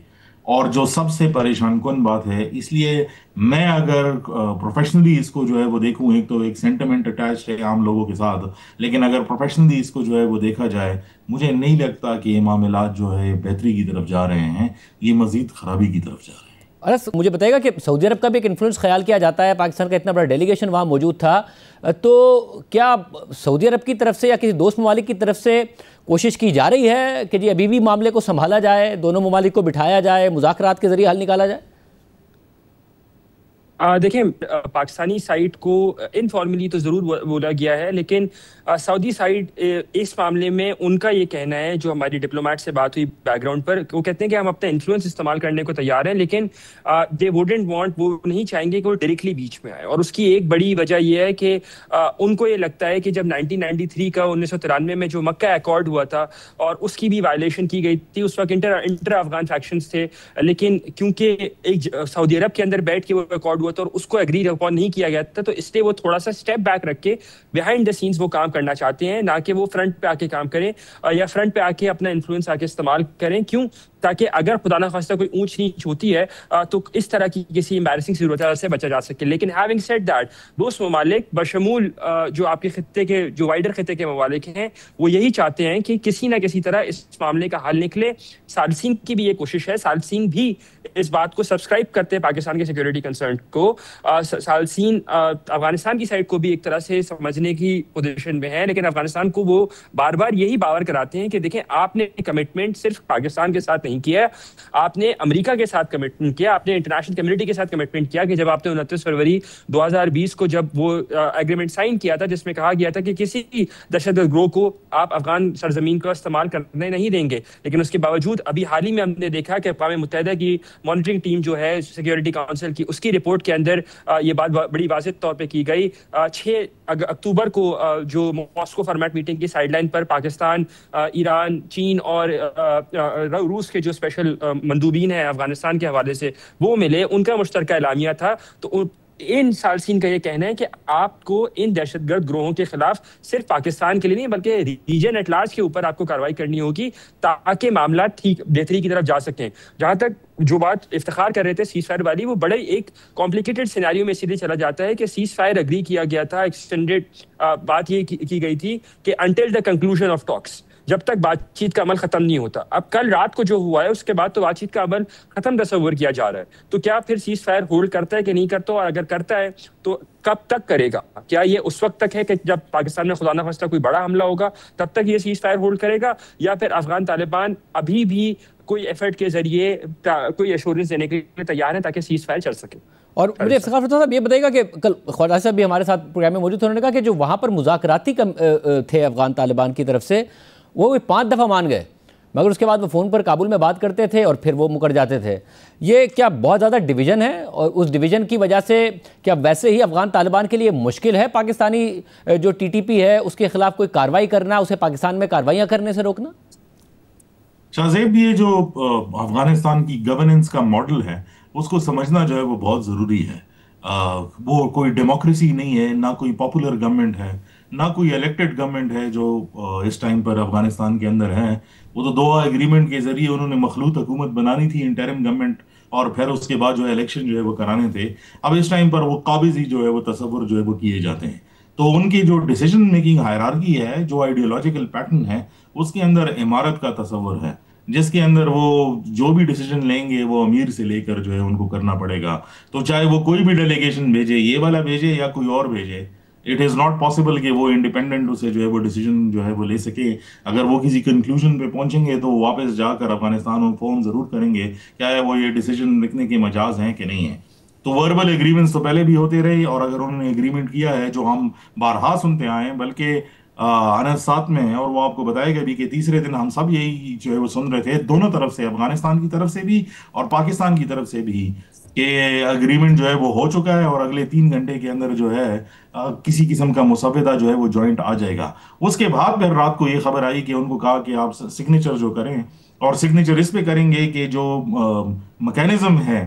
और जो सबसे परेशान कुन बात है, इसलिए मैं अगर प्रोफेशनली इसको जो है वो देखूं, एक तो एक सेंटिमेंट अटैच है आम लोगों के साथ, लेकिन अगर प्रोफेशनली इसको जो है वो देखा जाए, मुझे नहीं लगता कि ये मामला जो है बेहतरी की तरफ जा रहे हैं, ये मजीद खराबी की तरफ जा रहे हैं। अरे मुझे बताइएगा कि सऊदी अरब का भी एक इन्फ्लुएंस ख्याल किया जाता है, पाकिस्तान का इतना बड़ा डेलीगेशन वहाँ मौजूद था, तो क्या सऊदी अरब की तरफ से या किसी दोस्त ममालिक की तरफ से कोशिश की जा रही है कि जी अभी भी मामले को संभाला जाए, दोनों ममालिक को बिठाया जाए, मुज़ाकरात के जरिए हल निकाला जाए? देखें, पाकिस्तानी साइड को इनफॉर्मली तो ज़रूर बोला गया है, लेकिन सऊदी साइड इस मामले में उनका ये कहना है, जो हमारी डिप्लोमेट से बात हुई बैकग्राउंड पर, वो कहते हैं कि हम अपना इन्फ्लुएंस इस्तेमाल करने को तैयार हैं, लेकिन दे वुडंट वांट, वो नहीं चाहेंगे कि वो डायरेक्टली बीच में आए। और उसकी एक बड़ी वजह यह है कि उनको ये लगता है कि जब 1993 का 1993 में जो मक्का अकॉर्ड हुआ था और उसकी भी वायलेशन की गई थी, उस वक्त इंटर अफगान फैक्शंस थे, लेकिन क्योंकि एक सऊदी अरब के अंदर बैठ के वो अकॉर्ड हुआ था और उसको एग्री अपॉन नहीं किया गया था, तो इसलिए वो थोड़ा सा स्टेप बैक रख के बिहाइंड द सीन्स वो काम करना चाहते हैं, ना कि वो फ्रंट पे आके काम करें या फ्रंट पे आके अपना इन्फ्लुएंस आके इस्तेमाल करें। क्यों? ताकि अगर खुदा ना खास्ता कोई ऊंच नीच होती है तो इस तरह की किसी एम्बैरेसिंग सूरत से बचा जा सके। लेकिन हैविंग सेड दैट, दोस्त ममालिक बशमूल जो आपके खित्ते के, जो वाइडर खित्ते के ममालिक हैं, वो यही चाहते हैं कि किसी ना किसी तरह इस मामले का हल निकले। सालसीन की भी ये कोशिश है, सालसीन भी इस बात को सब्सक्राइब करते हैं पाकिस्तान के सिक्योरिटी कंसर्न को। सालसीन अफगानिस्तान की साइड को भी एक तरह से समझने की पोजीशन में है, लेकिन अफगानिस्तान को वो बार बार यही बावर कराते हैं कि देखें, आपने कमिटमेंट सिर्फ पाकिस्तान के साथ नहीं किया, आपने अमेरिका के साथ कमिटमेंट किया, आपने इंटरनेशनल कम्युनिटी के साथ कमिटमेंट किया कि जब आपने 29 फरवरी 2020 को जब वो एग्रीमेंट साइन किया था, जिसमें कहा गया था कि किसी दहशतगर्द ग्रोह को आप अफगान सरजमीन का इस्तेमाल करने नहीं देंगे। लेकिन उसके बावजूद अभी हाल ही में हमने देखा कि अक़वाम मुत्तहिदा की मॉनिटरिंग टीम जो है सिक्योरिटी काउंसिल की, उसकी रिपोर्ट के अंदर ये बात बड़ी वाज़ेह तौर पर की गई। 6 अक्टूबर को जो मॉस्को फॉर्मेट मीटिंग की साइडलाइन पर पाकिस्तान, ईरान, चीन और रूस के जो स्पेशल मंदूबीन हैं अफगानिस्तान के हवाले से, वो मिले, उनका मुश्तरका एलामिया था। तो इन सालसीन का ये कहना है कि आपको इन दहशतगर्द ग्रोहों के खिलाफ सिर्फ पाकिस्तान के लिए नहीं बल्कि रीजन एट लार्ज के ऊपर आपको कार्रवाई करनी होगी ताकि मामला ठीक बेहतरी की तरफ जा सकें। जहां तक जो बात इफ्तिखार कर रहे थे सीज फायर वाली, वो बड़े एक कॉम्प्लिकेटेड सिनेरियो में सीधे चला जाता है कि सीज फायर अग्री किया गया था, एक्सटेंडेड बात ये की गई थी कि until the conclusion of talks, जब तक बातचीत का अमल खत्म नहीं होता। अब कल रात को जो हुआ है उसके बाद तो बातचीत का अमल खत्म तस्वर किया जा रहा है, तो क्या फिर सीज फायर होल्ड करता है कि नहीं करता, और अगर करता है तो कब तक करेगा? क्या ये उस वक्त तक है कि जब पाकिस्तान में खुदा न खास्ता कोई बड़ा हमला होगा तब तक ये सीज फायर होल्ड करेगा, या फिर अफगान तालिबान अभी भी कोई एफर्ट के जरिए कोई एश्योरेंस देने के लिए तैयार है ताकि सीज फायर चल सके? और मुझे इफ्तिखार फरता साहब ये बताइएगा कि कल ख्वाजा साहब भी हमारे साथ प्रोग्राम में मौजूद थे, उन्होंने कहा कि जो वहाँ पर मुज़ाकराती थे अफगान तालिबान की तरफ से, वो 5 दफ़ा मान गए, मगर उसके बाद वो फ़ोन पर काबुल में बात करते थे और फिर वो मुकर जाते थे। ये क्या बहुत ज़्यादा डिवीज़न है, और उस डिवीज़न की वजह से क्या वैसे ही अफगान तालिबान के लिए मुश्किल है पाकिस्तानी जो TTP है उसके ख़िलाफ़ कोई कार्रवाई करना, उसे पाकिस्तान में कार्रवाइयाँ करने से रोकना? शाहजेब, ये जो अफगानिस्तान की गवर्नेंस का मॉडल है उसको समझना जो है वो बहुत ज़रूरी है। वो कोई डेमोक्रेसी नहीं है, ना कोई पॉपुलर गवर्नमेंट है, ना कोई इलेक्टेड गवर्नमेंट है जो इस टाइम पर अफगानिस्तान के अंदर है। वो तो दोहा एग्रीमेंट के जरिए उन्होंने मखलूत हुकूमत बनानी थी, इंटरिम गवर्नमेंट, और फिर उसके बाद जो है इलेक्शन जो है वो कराने थे। अब इस टाइम पर वो काबिज़ी जो है वो तसव्वुर जो है वो किए जाते हैं। तो उनकी जो डिसीजन मेकिंग हायरार्की है, जो आइडियोलॉजिकल पैटर्न है, उसके अंदर इमारत का तसव्वुर है, जिसके अंदर वो जो भी डिसीजन लेंगे वो अमीर से लेकर जो है उनको करना पड़ेगा। तो चाहे वो कोई भी डेलीगेशन भेजे, ये वाला भेजे या कोई और भेजे, इट इज़ नॉट पॉसिबल कि वो इंडिपेंडेंट उसे जो है वो डिसीजन जो है वो ले सके। अगर वो किसी कंक्लूजन पे पहुंचेंगे तो वापस जाकर अफगानिस्तान को फोन जरूर करेंगे क्या है वो ये डिसीजन लिखने के मजाज हैं कि नहीं है। तो वर्बल एग्रीमेंट्स तो पहले भी होते रहे, और अगर उन्होंने एग्रीमेंट किया है जो हम बारहा सुनते आए हैं, बल्कि अनस साथ में है और वो आपको बताएगा भी कि तीसरे दिन हम सब यही जो है वो सुन रहे थे, दोनों तरफ से, अफगानिस्तान की तरफ से भी और पाकिस्तान की तरफ से भी, कि एग्रीमेंट जो है वो हो चुका है और अगले 3 घंटे के अंदर जो है किसी किस्म का मुसव्वदा जो है वो जॉइंट आ जाएगा। उसके बाद फिर रात को ये खबर आई कि उनको कहा कि आप सिग्नेचर जो करें, और सिग्नेचर इस पे करेंगे कि जो मैकेनिज्म है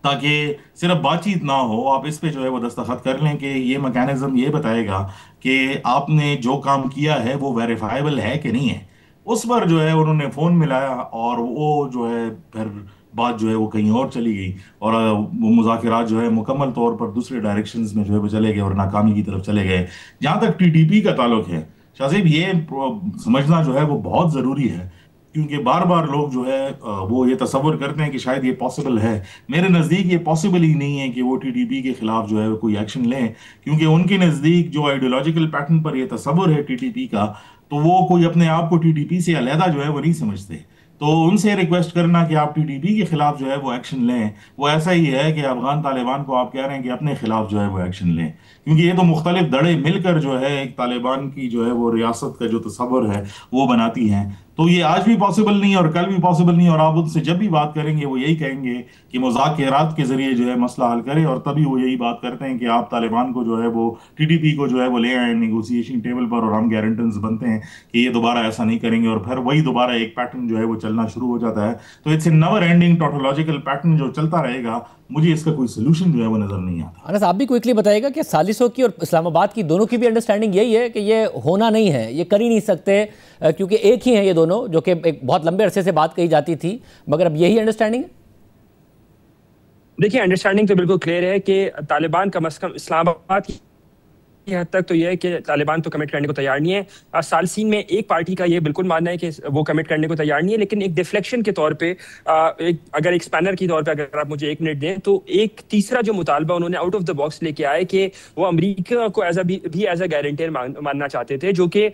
ताकि सिर्फ बातचीत ना हो, आप इस पे जो है वो दस्तखत कर लें कि ये मैकेनिज्म ये बताएगा कि आपने जो काम किया है वो वेरीफाइबल है कि नहीं है। उस पर जो है उन्होंने फ़ोन मिलाया और वो जो है फिर बात जो है वो कहीं और चली गई, और वो मुज़ाकरात जो है मुकम्मल तौर पर दूसरे डायरेक्शंस में जो है वो चले गए और नाकामी की तरफ चले गए। जहाँ तक TTP का ताल्लुक है शाहजेब, ये समझना जो है वो बहुत ज़रूरी है, क्योंकि बार बार लोग जो है वो ये तसव्वुर करते हैं कि शायद ये पॉसिबल है। मेरे नज़दीक ये पॉसिबल ही नहीं है कि वो TTP के खिलाफ जो है कोई एक्शन लें, क्योंकि उनके नज़दीक जो आइडियोलॉजिकल पैटर्न पर ये तसव्वुर है TTP का, तो वो कोई अपने आप को TTP से अलहदा जो है वो नहीं समझते। तो उनसे रिक्वेस्ट करना कि आप TTP के खिलाफ जो है वो एक्शन लें, वो ऐसा ही है कि अफगान तालिबान को आप कह रहे हैं कि अपने खिलाफ जो है वो एक्शन लें, क्योंकि ये तो मुख्तलिफ दड़े मिलकर जो है एक तालिबान की जो है वो रियासत का जो तस्वर है वो बनाती हैं। तो ये आज भी पॉसिबल नहीं और कल भी पॉसिबल नहीं, और आप उनसे जब भी बात करेंगे वो यही कहेंगे कि मुज़ाकरात के जरिए जो है मसला हल करें, और तभी वो यही बात करते हैं कि आप तालिबान को जो है वो TTP को जो है वो ले आए नेगोशिएशन टेबल पर, और हम गारंटर्स बनते हैं कि ये दोबारा ऐसा नहीं करेंगे, और फिर वही दोबारा एक पैटर्न जो है वो चलना शुरू हो जाता है। तो it's a never ending tautological pattern जो चलता रहेगा। मुझे इसका कोई सोल्यूशन जो है वो नजर नहीं आता। अनस, आप भी क्विकली बताइएगा कि सालिसों की और इस्लामाबाद की दोनों की भी अंडरस्टैंडिंग यही है कि ये होना नहीं है, ये कर ही नहीं सकते, क्योंकि एक ही हैं ये दोनों, जो कि एक बहुत लंबे अरसे से बात कही जाती थी, मगर अब यही अंडरस्टैंडिंग है? देखिए, अंडरस्टैंडिंग तो बिल्कुल क्लियर है कि तालिबान कम अज कम इस्लामाबाद की हद तक तो यह है कि तालिबान तो कमिट करने को तैयार नहीं है। सालसीन में एक पार्टी का ये बिल्कुल मानना है कि वो कमिट करने को तैयार नहीं है, लेकिन एक डिफ्लेक्शन के तौर पे अगर एक स्पैनर की तौर पे अगर आप मुझे 1 मिनट दें, तो एक तीसरा जो मुतालबा उन्होंने आउट ऑफ द बॉक्स लेके आए कि वो अमेरिका को भी एज अ गारंटर मानना चाहते थे, जो कि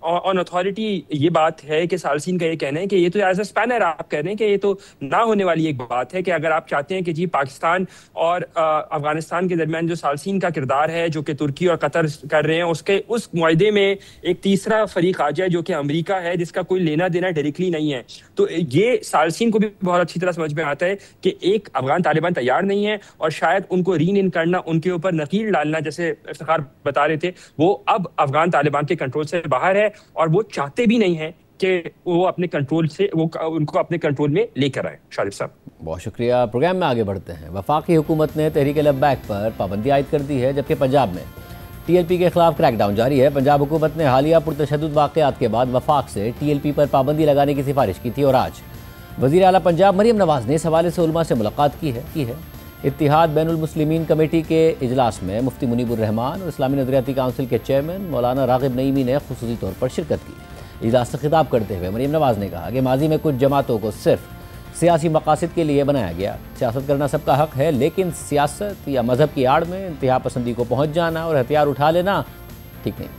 ऑन अथॉरिटी ये बात है कि सालसीन का ये कहना है कि ये तो एज अ स्पैनर आप कह रहे हैं कि ये तो ना होने वाली एक बात है, कि अगर आप चाहते हैं कि जी पाकिस्तान और अफगानिस्तान के दरमियान जो सालसीन का किरदार है जो कि तुर्की और कतर कर रहे हैं, उसके उस मुआहदे में एक तीसरा फरीक आ जाए जो कि अमेरिका है, जिसका कोई लेना देना डायरेक्टली नहीं है। तो ये सालसीन को भी बहुत अच्छी तरह समझ में आता है कि एक अफगान तालिबान तैयार नहीं है, और शायद उनको रीन इन करना, उनके ऊपर नकील डालना, जैसे इफ्तिखार बता रहे थे, वो अब अफगान तालिबान के कंट्रोल से बाहर है, और वो चाहते भी नहीं है कि वो अपने कंट्रोल से उनको अपने कंट्रोल में लेकर आए। शारिफ साहब। बहुत शुक्रिया। प्रोग्राम में आगे बढ़ते हैं। वफाकी हुकूमत ने तहरीक लब्बैक पर पाबंदी आयद कर दी है, जबकि पंजाब में TLP के खिलाफ क्रैकडाउन जारी है। पंजाब हुकूमत ने हालिया पुरतशद्दुद वाक़यात के बाद वफाक से TLP पर पाबंदी लगाने की सिफारिश की थी और आज वज़ीर आला पंजाब मरियम नवाज़ ने इस हवाले से उलमा से मुलाकात की है। इत्तिहाद बैनुल मुस्लिमीन कमेटी के इजलास में मुफ्ती मुनीबुर रहमान और इस्लामी नज़रियाती काउंसिल के चेयरमैन मौलाना रागिब नईमी ने खुसूसी तौर पर शिरकत की। इजलास से खिताब करते हुए मरियम नवाज़ ने कहा कि माजी में कुछ जमातों को सिर्फ सियासी मकासद के लिए बनाया गया। सियासत करना सबका हक है, लेकिन सियासत या मजहब की आड़ में इंतहा पसंदी को पहुँच जाना और हथियार उठा लेना ठीक नहीं।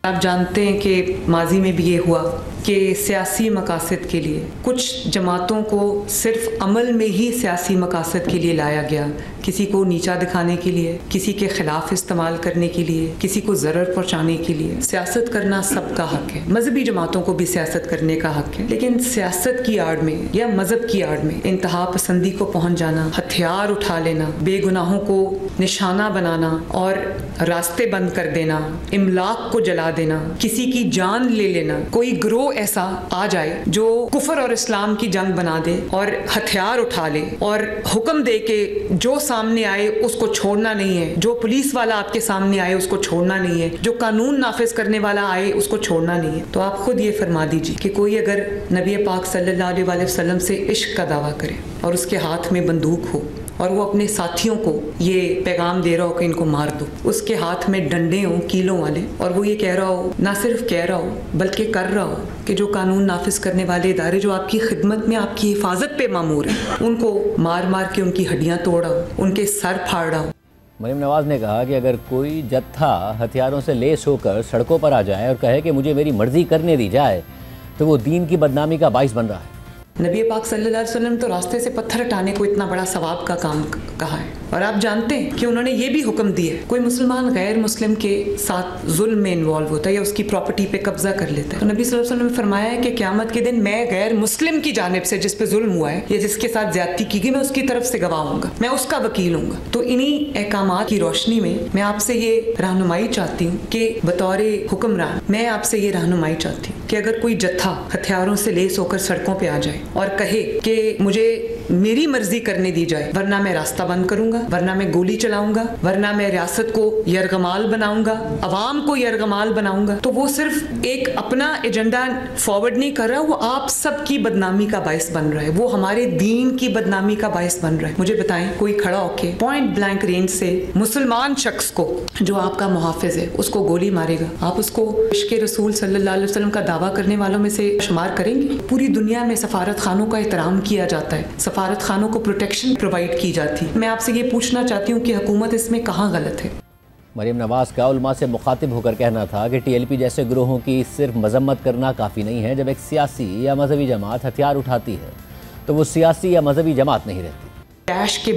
आप जानते हैं कि माजी में भी ये हुआ कि सियासी मकासद के लिए कुछ जमातों को सिर्फ अमल में ही सियासी मकासद के लिए लाया गया, किसी को नीचा दिखाने के लिए, किसी के खिलाफ इस्तेमाल करने के लिए, किसी को ज़रर पहुंचाने के लिए। सियासत करना सबका हक है, मजहबी जमातों को भी सियासत करने का हक है, लेकिन सियासत की आड़ में या मजहब की आड़ में इंतहा पसंदी को पहुँच जाना, हथियार उठा लेना, बेगुनाहों को निशाना बनाना और रास्ते बंद कर देना, इमलाक को जला देना, किसी की जान ले लेना, कोई ग्रोह ऐसा आ जाए जो कुफर और इस्लाम की जंग बना दे और हथियार उठा ले और हुक्म दे के जो सामने आए उसको छोड़ना नहीं है, जो पुलिस वाला आपके सामने आए उसको छोड़ना नहीं है, जो कानून नाफिज करने वाला आए उसको छोड़ना नहीं है। तो आप खुद ये फरमा दीजिए कि कोई अगर नबी पाक सल्लल्लाहु अलैहि वसल्लम से इश्क का दावा करे और उसके हाथ में बंदूक हो और वो अपने साथियों को ये पैगाम दे रहा हो कि इनको मार दो, उसके हाथ में डंडे हों कीलों वाले और वो ये कह रहा हो, ना सिर्फ कह रहा हो बल्कि कर रहा हो कि जो कानून नाफिज करने वाले इदारे जो आपकी खिदमत में आपकी हिफाजत पे मामूर है उनको मार मार के उनकी हड्डियां तोड़ा हो, उनके सर फाड़ा हो। मरियम नवाज़ ने कहा कि अगर कोई जत्था हथियारों से लेस होकर सड़कों पर आ जाए और कहे कि मुझे मेरी मर्जी करने दी जाए तो वो दीन की बदनामी का बाइस बन रहा है। नबी पाक सल्लल्लाहु अलैहि वसल्लम तो रास्ते से पत्थर हटाने को इतना बड़ा सवाब का काम कहा है और आप जानते हैं कि उन्होंने ये भी हुक्म दिया है कोई मुसलमान गैर मुस्लिम के साथ जुल्म में इन्वॉल्व होता है या उसकी प्रॉपर्टी पे कब्जा कर लेता है तो नबी सल्लल्लाहु अलैहि वसल्लम ने फरमाया है कि क़यामत के दिन मैं गैर मुस्लिम की जानिब से जिस पे जुल्म हुआ है या जिसके साथ ज्यादती की गई मैं उसकी तरफ से गवाह होऊंगा, मैं उसका वकील होऊंगा। तो इन्हीं अहकामात की रोशनी में मैं आपसे ये रहनुमाई चाहती हूँ कि बतौर हुक्मरान मैं आपसे ये रहनुमाई चाहती हूँ कि अगर कोई जत्था हथियारों से लेस होकर सड़कों पर आ जाए और कहे कि मुझे मेरी मर्जी करने दी जाए वरना मैं रास्ता बंद करूंगा, वरना मैं गोली चलाऊंगा, वरना मैं रियासत को यरगमाल बनाऊंगा, अवाम को यरगमाल बनाऊंगा, तो वो सिर्फ एक अपना एजेंडा फॉरवर्ड नहीं कर रहा, वो आप सबकी बदनामी का बायस बन रहा है, वो हमारे दीन की बदनामी का बायस बन रहा है। मुझे बताएं कोई खड़ा होके पॉइंट ब्लैंक रेंज से मुसलमान शख्स को जो आपका मुहाफिज है उसको गोली मारेगा, आप उसको इश्क़ रसूल सल्लल्लाहु अलैहि वसल्लम का दावा करने वालों में से शुमार करेंगे? पूरी दुनिया में सफारत खानों का एहतराम किया जाता है, सफारत खानों को प्रोटेक्शन प्रोवाइड की जाती है। मैं आपसे ये पूछना चाहती हूँ कि हुकूमत इसमें कहाँ गलत है? मरियम नवाज़ का उलमा से मुखातिब होकर कहना था कि TLP जैसे ग्रोहों की सिर्फ मजम्मत करना काफ़ी नहीं है। जब एक सियासी या मजहबी जमात हथियार उठाती है तो वो सियासी या मजहबी जमात नहीं रहती। कैश के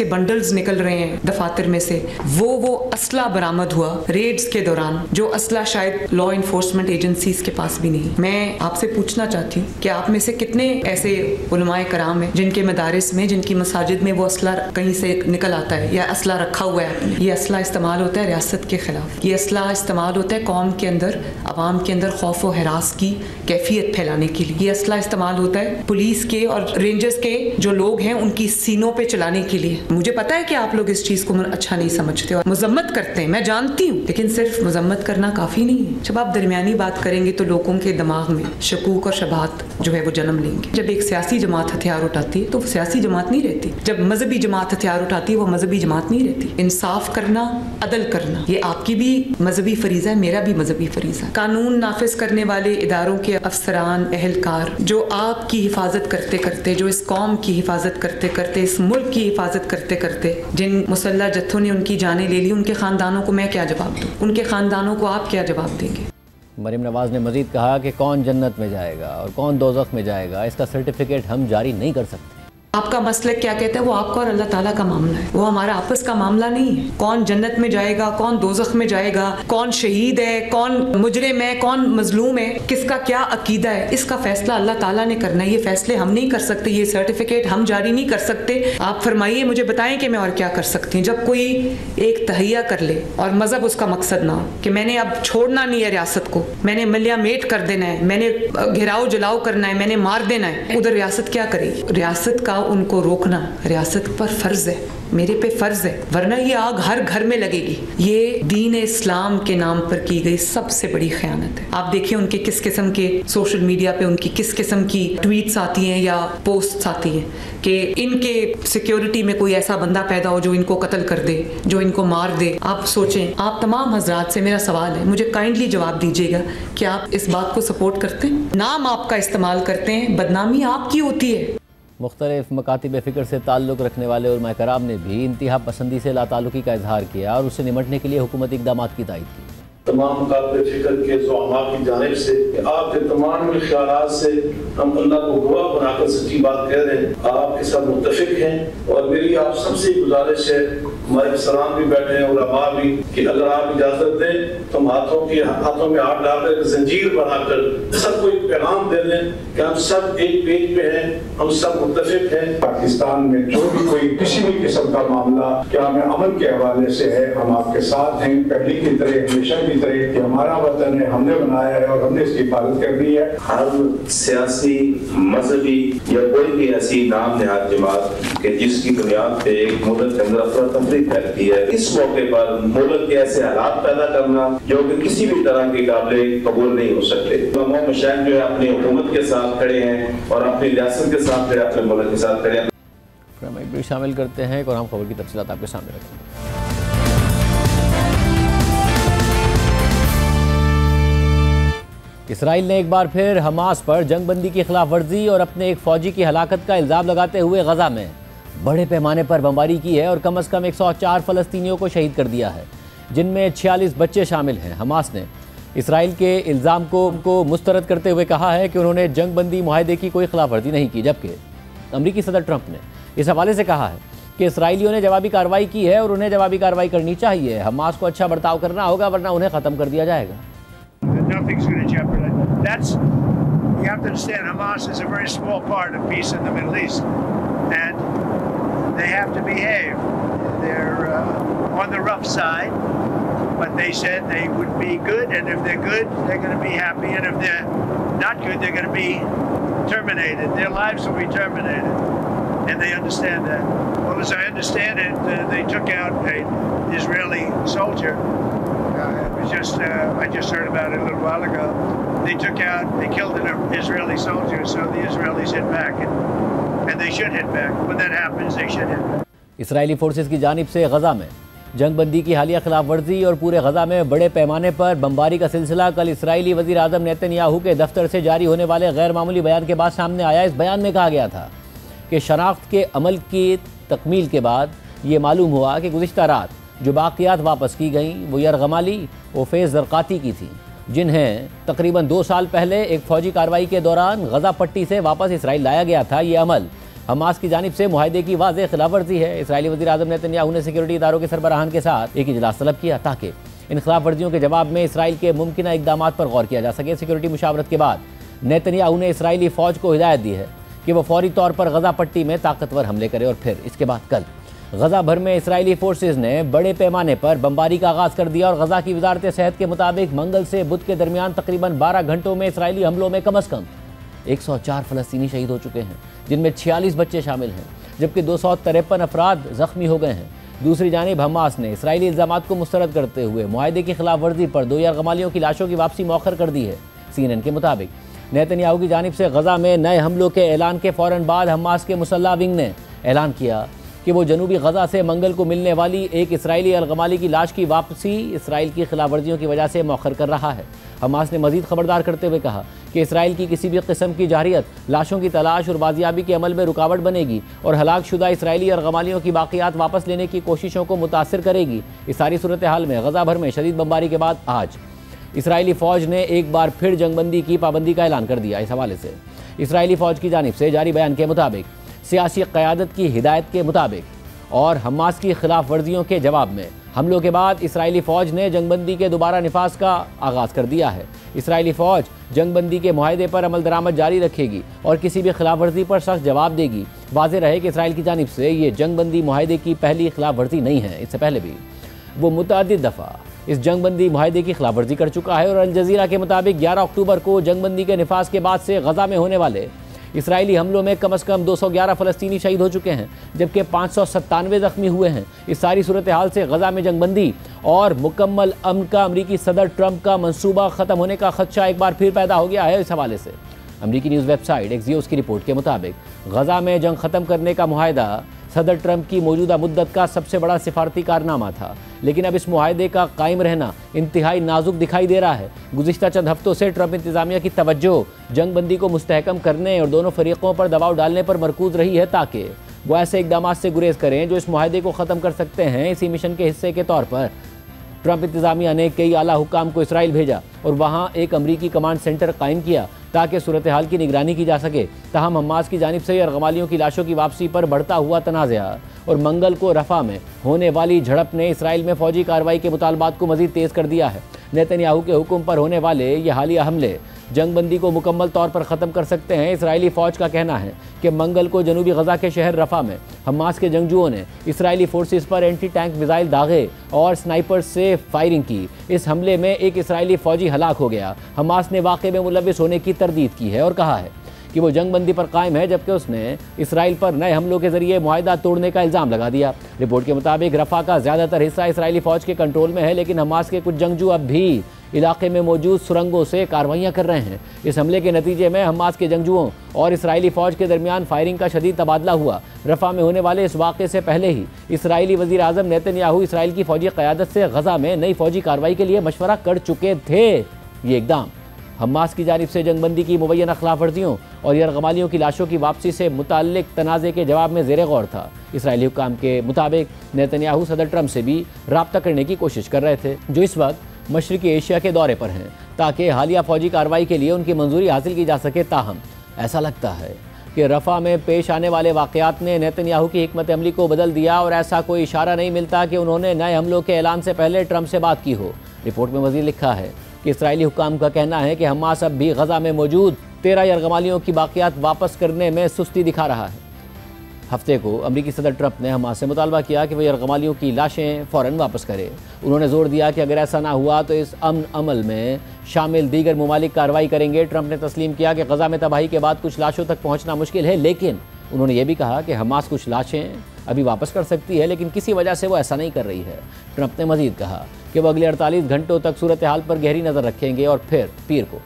बंडल्स निकल रहे हैं दफातर में से, वो असला बरामद हुआ रेड्स के दौरान जो असला शायद लॉ इन्फोर्समेंट एजेंसीज के पास भी नहीं। मैं आपसे पूछना चाहती हूँ कि आप में से कितने ऐसे उलमाए कराम हैं जिनके मदारिस में, जिनकी मसाजिद में वो असला कहीं से निकल आता है या असला रखा हुआ है? ये असला इस्तेमाल होता है रियासत के खिलाफ, ये असला इस्तेमाल होता है कौम के अंदर, अवाम के अंदर खौफ व हरास की कैफियत फैलाने के लिए। ये असला इस्तेमाल होता है पुलिस के और रेंजर्स के जो लोग हैं उनकी सीनों पे चलाने के लिए। मुझे पता है कि आप लोग इस चीज को अच्छा नहीं समझते और मजम्मत करते हैं, मैं जानती हूँ, लेकिन सिर्फ मजम्मत करना काफी नहीं है। जब आप दरमियानी बात करेंगे तो लोगों के दिमाग में शकूक और शबाहत जो है वो जन्म लेंगे। जब एक सियासी जमात हथियार उठाती है तो वो सियासी जमात नहीं रहती, जब मजहबी जमात हथियार उठाती है वो मजहबी जमात नहीं रहती। इंसाफ करना, अदल करना, ये आपकी भी मजहबी फरीजा है, मेरा भी मजहबी फरीजा है। कानून नाफिज करने वाले इदारों के अफसरान, एहलकार जो आपकी हिफाजत करते करते, जो इस कौम की हिफाजत करते करते, इस मुल्क की हिफाजत करते करते जिन मुसल्लह जत्थों ने उनकी जानें ले ली, उनके खानदानों को मैं क्या जवाब दूं? उनके खानदानों को आप क्या जवाब देंगे? मरियम नवाज़ ने मजीद कहा कि कौन जन्नत में जाएगा और कौन दोज़ख में जाएगा इसका सर्टिफिकेट हम जारी नहीं कर सकते। आपका मसलक क्या कहता है वो आपका और अल्लाह ताला का मामला है, वो हमारा आपस का मामला नहीं है। कौन जन्नत में जाएगा, कौन दोज़ख में जाएगा, कौन शहीद है, कौन मुजरिम है, कौन मजलूम है, किसका क्या अकीदा है, इसका फैसला अल्लाह ताला ने करना है। ये फैसले हम नहीं कर सकते, ये सर्टिफिकेट हम जारी नहीं कर सकते। आप फरमाइए, मुझे बताएं कि मैं और क्या कर सकती हूँ। जब कोई एक तहैया कर ले और मजहब उसका मकसद ना हो कि मैंने अब छोड़ना नहीं है रियासत को, मैंने मलिया मेट कर देना है, मैंने घिराव जलाव करना है, मैंने मार देना है, उधर रियासत क्या करेगी? रियासत का उनको रोकना रियासत पर फर्ज है, मेरे पे फर्ज है, वरना ये आग हर घर में लगेगी। ये दीन इस्लाम के नाम पर की गई सबसे बड़ी खयानत है। आप देखिए उनके किस किस्म के सोशल मीडिया पे उनकी किस किस्म की ट्वीट्स आती हैं या पोस्ट्स आती हैं कि इनके सिक्योरिटी में कोई ऐसा बंदा पैदा हो जो इनको कत्ल कर दे, जो इनको मार दे। आप सोचें, आप तमाम हजरात से मेरा सवाल है, मुझे काइंडली जवाब दीजिएगा कि आप इस बात को सपोर्ट करते हैं? नाम आपका इस्तेमाल करते हैं, बदनामी आपकी होती है। मुख्तलिफ मकातिब फ़िक्र से ताल्लुक़ रखने वाले उलमा कराम ने भी इंतहा पसंदी से लाताल्लुकी का इजहार किया और उससे निमटने के लिए हुकूमती इक़दामात की तायद की। तमाम मुकातिब फ़िक्र के ज़ुआमा की जानिब से आपके तमाम ख्यालात से हम अल्लाह को गवाह बनाकर सच्ची बात कह रहे हैं, आपके साथ मुत्तफिक हैं। और मेरी आप सबसे गुजारिश है, हमारे सलाम भी बैठे हैं उलमा भी, कि अगर आप इजाजत दें तो हम हाथों में हाथ डालकर जंजीर बनाकर सबको एक पैगाम दे दें कि हम सब एक पेज पे हैं, हम सब मुत्तफिक हैं। पाकिस्तान में जो भी कोई किसी भी किस्म का मामला क्या हमें अमन के हवाले से है, हम आपके साथ हैं, पहले की तरह हमेशा की तरह कि हमारा वतन है, हमने बनाया है और हमने इसकी हिफाजत करनी है। हर सियासी, मजहबी या कोई भी ऐसी नाम नहाद जमात के जिसकी बुनियाद पे एक मुल्क के अंदर अफरा तफरी फैलती है, इस मौके पर मुल्क के ऐसे हालात पैदा करना जो कि किसी भी तरह के काबिल कबूल नहीं हो सकते। तमाम मशाइख जो है अपनी हुकूमत के साथ खड़े हैं और अपनी रियासत के साथ खड़े, अपने मुल्क के साथ खड़े हैं। भी शामिल करते हैं, एक और हम खबर की तफसीलात आपके सामने रखेंगे। इसराइल ने एक बार फिर हमास पर जंगबंदी की खिलाफ वर्जी और अपने एक फौजी की हलाकत का इल्ज़ाम लगाते हुए गजा में बड़े पैमाने पर बमबारी की है और कम से कम 104 फ़लस्तीनियों को शहीद कर दिया है, जिनमें 46 बच्चे शामिल हैं। हमास ने इसराइल के इल्ज़ाम को मुस्तरद करते हुए कहा है कि उन्होंने जंगबंदी मुआहदे की कोई खिलाफ वर्जी नहीं की, जबकि अमरीकी सदर ट्रंप ने इस हवाले से कहा है कि इसराइलियों ने जवाबी कार्रवाई की है और उन्हें जवाबी कार्रवाई करनी चाहिए। हमास को अच्छा बर्ताव करना होगा, वरना उन्हें ख़त्म कर दिया जाएगा। Nothing's going to jeopardize. You have to understand, Hamas is a very small part of peace in the Middle East, and they have to behave. They're on the rough side, but they said they would be good, and if they're good, they're going to be happy, and if they're not good, they're going to be terminated. Their lives will be terminated, and they understand that. Well, as I understand it, they took out an Israeli soldier. I just heard about it a little while ago. They killed an Israeli soldier, so the Israelis hit back, and they should hit back. When that happens, they should hit back. Israeli forces की जानिब से गजा में जंगबंदी की हालिया खिलाफ वर्जी और पूरे गजा में बड़े पैमाने पर बमबारी का सिलसिला कल इसराइली वज़ीर आज़म नेतन्याहू के दफ्तर से जारी होने वाले गैर मामूली बयान के बाद सामने आया। इस बयान में कहा गया था कि शनाख्त के अमल की तकमील के बाद ये मालूम हुआ कि गुज़िश्ता रात जो बाक़ियात वापस की गईं वो यरगमाली व फैज़ ज़रक़ाती की थी, जिन्हें तकरीबन 2 साल पहले एक फ़ौजी कार्रवाई के दौरान गजा पट्टी से वापस इसराइल लाया गया था। ये अमल हमास की जानिब से मुआहदे की वाज़ेह खिलाफ वर्जी है। इसराइली वज़ीर आज़म नेतन्याहू ने सिक्योरिटी इदारों के सरबराहान के साथ एक इजलास तलब किया ताकि इन खिलाफ वर्जियों के जवाब में इसराइल के मुमकिन इक़दामात पर गौर किया जा सके। सिक्योरिटी मुशावरत के बाद नेतन्याहू ने इसराइली फ़ौज को हिदायत दी है कि वह फौरी तौर पर गजा पट्टी में ताकतवर हमले करे और फिर इसके बाद कल गजा भर में इसराइली फोर्सेज ने बड़े पैमाने पर बमबारी का आगाज़ कर दिया और गजा की वजारत सेहत के मुताबिक मंगल से बुध के दरमियान तकरीबन 12 घंटों में इसराइली हमलों में कम से कम 104 फ़लस्तीनी शहीद हो चुके हैं, जिनमें 46 बच्चे शामिल हैं, जबकि 253 अफराद ज़ख्मी हो गए हैं। दूसरी जानिब हमास ने इसराइली इल्ज़ामात को मुस्तरद करते हुए मुआहदे की खिलाफ वर्जी पर 2 यरगमालियों की लाशों की वापसी मौखर कर दी है। CNN के मुताबिक नेतन्याहू की जानिब से गजा में नए हमलों के ऐलान के फ़ौरन बाद हमास के मुसल्ला विंग ने ऐलान किया कि वो जनूबी गजा से मंगल को मिलने वाली एक इसराइली यरगमाली की लाश की वापसी इसराइल की खिलाफ वर्जियों की वजह से मौखर कर रहा है। हमास ने मजीद खबरदार करते हुए कहा कि इसराइल की किसी भी किस्म की जारियत लाशों की तलाश और बाजियाबी के अमल में रुकावट बनेगी और हलाक शुदा इसराइली यरगमालियों की बाक़ियात वापस लेने की कोशिशों को मुतासिर करेगी। इस सारी सूरत हाल में गजा भर में शदीद बमबारी के बाद आज इसराइली फ़ौज ने एक बार फिर जंगबंदी की पाबंदी का ऐलान कर दिया। इस हवाले से इसराइली फ़ौज की जानिब से जारी बयान के मुताबिक सियासी क़यादत की हिदायत के मुताबिक और हमास की खिलाफ वर्जियों के जवाब में हमलों के बाद इसराइली फ़ौज ने जंगबंदी के दोबारा निफाज का आगाज़ कर दिया है। इसराइली फ़ौज जंगबंदी के मुआहदे पर अमल दरामद जारी रखेगी और किसी भी खिलाफ वर्जी पर सख्त जवाब देगी। वाज़ेह रहे कि इसराइल की जानिब से ये जंगबंदी मुआहदे की पहली खिलाफ वर्जी नहीं है। इससे पहले भी वो मुतअद्दिद दफ़ा इस जंगबंदी मुआहदे की खिलाफ वर्जी कर चुका है और अल जज़ीरा के मुताबिक 11 अक्टूबर को जंगबंदी के निफाज के बाद से गज़ा में होने वाले इसराइली हमलों में कम से कम 211 फ़लस्तीनी शहीद हो चुके हैं, जबकि 597 ज़ख्मी हुए हैं। इस सारी सूरत हाल से गज़ा में जंगबंदी और मुकम्मल अमन का अमरीकी सदर ट्रंप का मंसूबा ख़त्म होने का खदशा एक बार फिर पैदा हो गया है। इस हवाले से अमरीकी न्यूज़ वेबसाइट एक्सियोस की रिपोर्ट के मुताबिक गज़ा में जंग ख़त्म करने का मुआहदा सदर ट्रंप की मौजूदा मुद्दत का सबसे बड़ा सिफारती कारनामा था, लेकिन अब इस मुआहदे का कायम रहना इंतहाई नाजुक दिखाई दे रहा है। गुज़िश्ता चंद हफ्तों से ट्रंप इंतज़ामिया की तवज्जो जंगबंदी को मुस्तहकम करने और दोनों फरीकों पर दबाव डालने पर मरकूज रही है ताकि वो ऐसे इक़दाम से गुरेज करें जो इस मुआहदे को ख़त्म कर सकते हैं। इसी मिशन के हिस्से के तौर पर ट्रंप इंतज़ामिया ने कई आला हुकाम को इसराइल भेजा और वहाँ एक अमरीकी कमांड सेंटर कायम किया ताकि सूरत हाल की निगरानी की जा सके। ताहम हमास की जानिब से यरगमालियों की लाशों की वापसी पर बढ़ता हुआ तनाज़ा और मंगल को रफ़ा में होने वाली झड़प ने इसराइल में फ़ौजी कार्रवाई के मुतालबात को मज़ीद तेज़ कर दिया है। नेतन्याहू के हुक्म पर होने वाले ये हालिया हमले जंगबंदी को मुकम्मल तौर पर ख़त्म कर सकते हैं। इसराइली फ़ौज का कहना है कि मंगल को जनूबी गज़ा के शहर रफ़ा में हमास के जंगजुओं ने इसराइली फोर्सेस पर एंटी टैंक मिसाइल दागे और स्नाइपर से फायरिंग की। इस हमले में एक इसराइली फ़ौजी हलाक हो गया। हमास ने वाक़े में मुलविस होने की तरदीद की है और कहा है कि वो जंगबंदी पर कायम है, जबकि उसने इसराइल पर नए हमलों के जरिए मुआहदा तोड़ने का इल्ज़ाम लगा दिया। रिपोर्ट के मुताबिक रफ़ा का ज़्यादातर हिस्सा इसराइली फ़ौज के कंट्रोल में है, लेकिन हमास के कुछ जंगजू अब भी इलाके में मौजूद सुरंगों से कार्रवाइयाँ कर रहे हैं। इस हमले के नतीजे में हमास के जंगजुओं और इसराइली फ़ौज के दरमियान फायरिंग का शदीद तबादला हुआ। रफ़ा में होने वाले इस वाक़े से पहले ही इसराइली वज़ीर आज़म नेतन्याहू इसराइल की फ़ौजी क़यादत से गज़ा में नई फ़ौजी कार्रवाई के लिए मशवरा कर चुके थे। ये इक़दाम हमास की जानिब से जंगबंदी की मुबैना खिलाफ वर्जियों और यरगमालियों की लाशों की वापसी से मुताल्लिक तनाज़े के जवाब में ज़ेरे गौर था। इसराइली हुक्काम के मुताबिक नेतन्याहू सदर ट्रंप से भी रब्ता करने की कोशिश कर रहे थे, जो इस वक्त मशरिकी एशिया के दौरे पर हैं, ताकि हालिया फ़ौजी कार्रवाई के लिए उनकी मंजूरी हासिल की जा सके। ताहम ऐसा लगता है कि रफ़ा में पेश आने वाले वाक़यात ने नेतन्याहू की हिकमत अमली को बदल दिया और ऐसा कोई इशारा नहीं मिलता कि उन्होंने नए हमलों के ऐलान से पहले ट्रंप से बात की हो। रिपोर्ट में मज़ीद लिखा है कि इसराइली हुक्काम का कहना है कि हमास अब भी गज़ा में मौजूद 13 यरगमालियों की बाक़ियात वापस करने में सुस्ती दिखा रहा है। हफ्ते को अमरीकी सदर ट्रंप ने हमास से मुतालबा किया कि वह यरगमालियों की लाशें फ़ौरन वापस करे। उन्होंने जोर दिया कि अगर ऐसा ना हुआ तो इस अमन अमल में शामिल दीगर ममालिक कार्रवाई करेंगे। ट्रंप ने तस्लीम किया कि गज़ा में तबाही के बाद कुछ लाशों तक पहुँचना मुश्किल है, लेकिन उन्होंने ये भी कहा कि हमास कुछ लाशें अभी वापस कर सकती है, लेकिन किसी वजह से वो ऐसा नहीं कर रही है। ट्रंप ने मज़ीद कहा कि वो अगले 48 घंटों तक सूरत हाल पर गहरी नज़र रखेंगे और फिर पीर को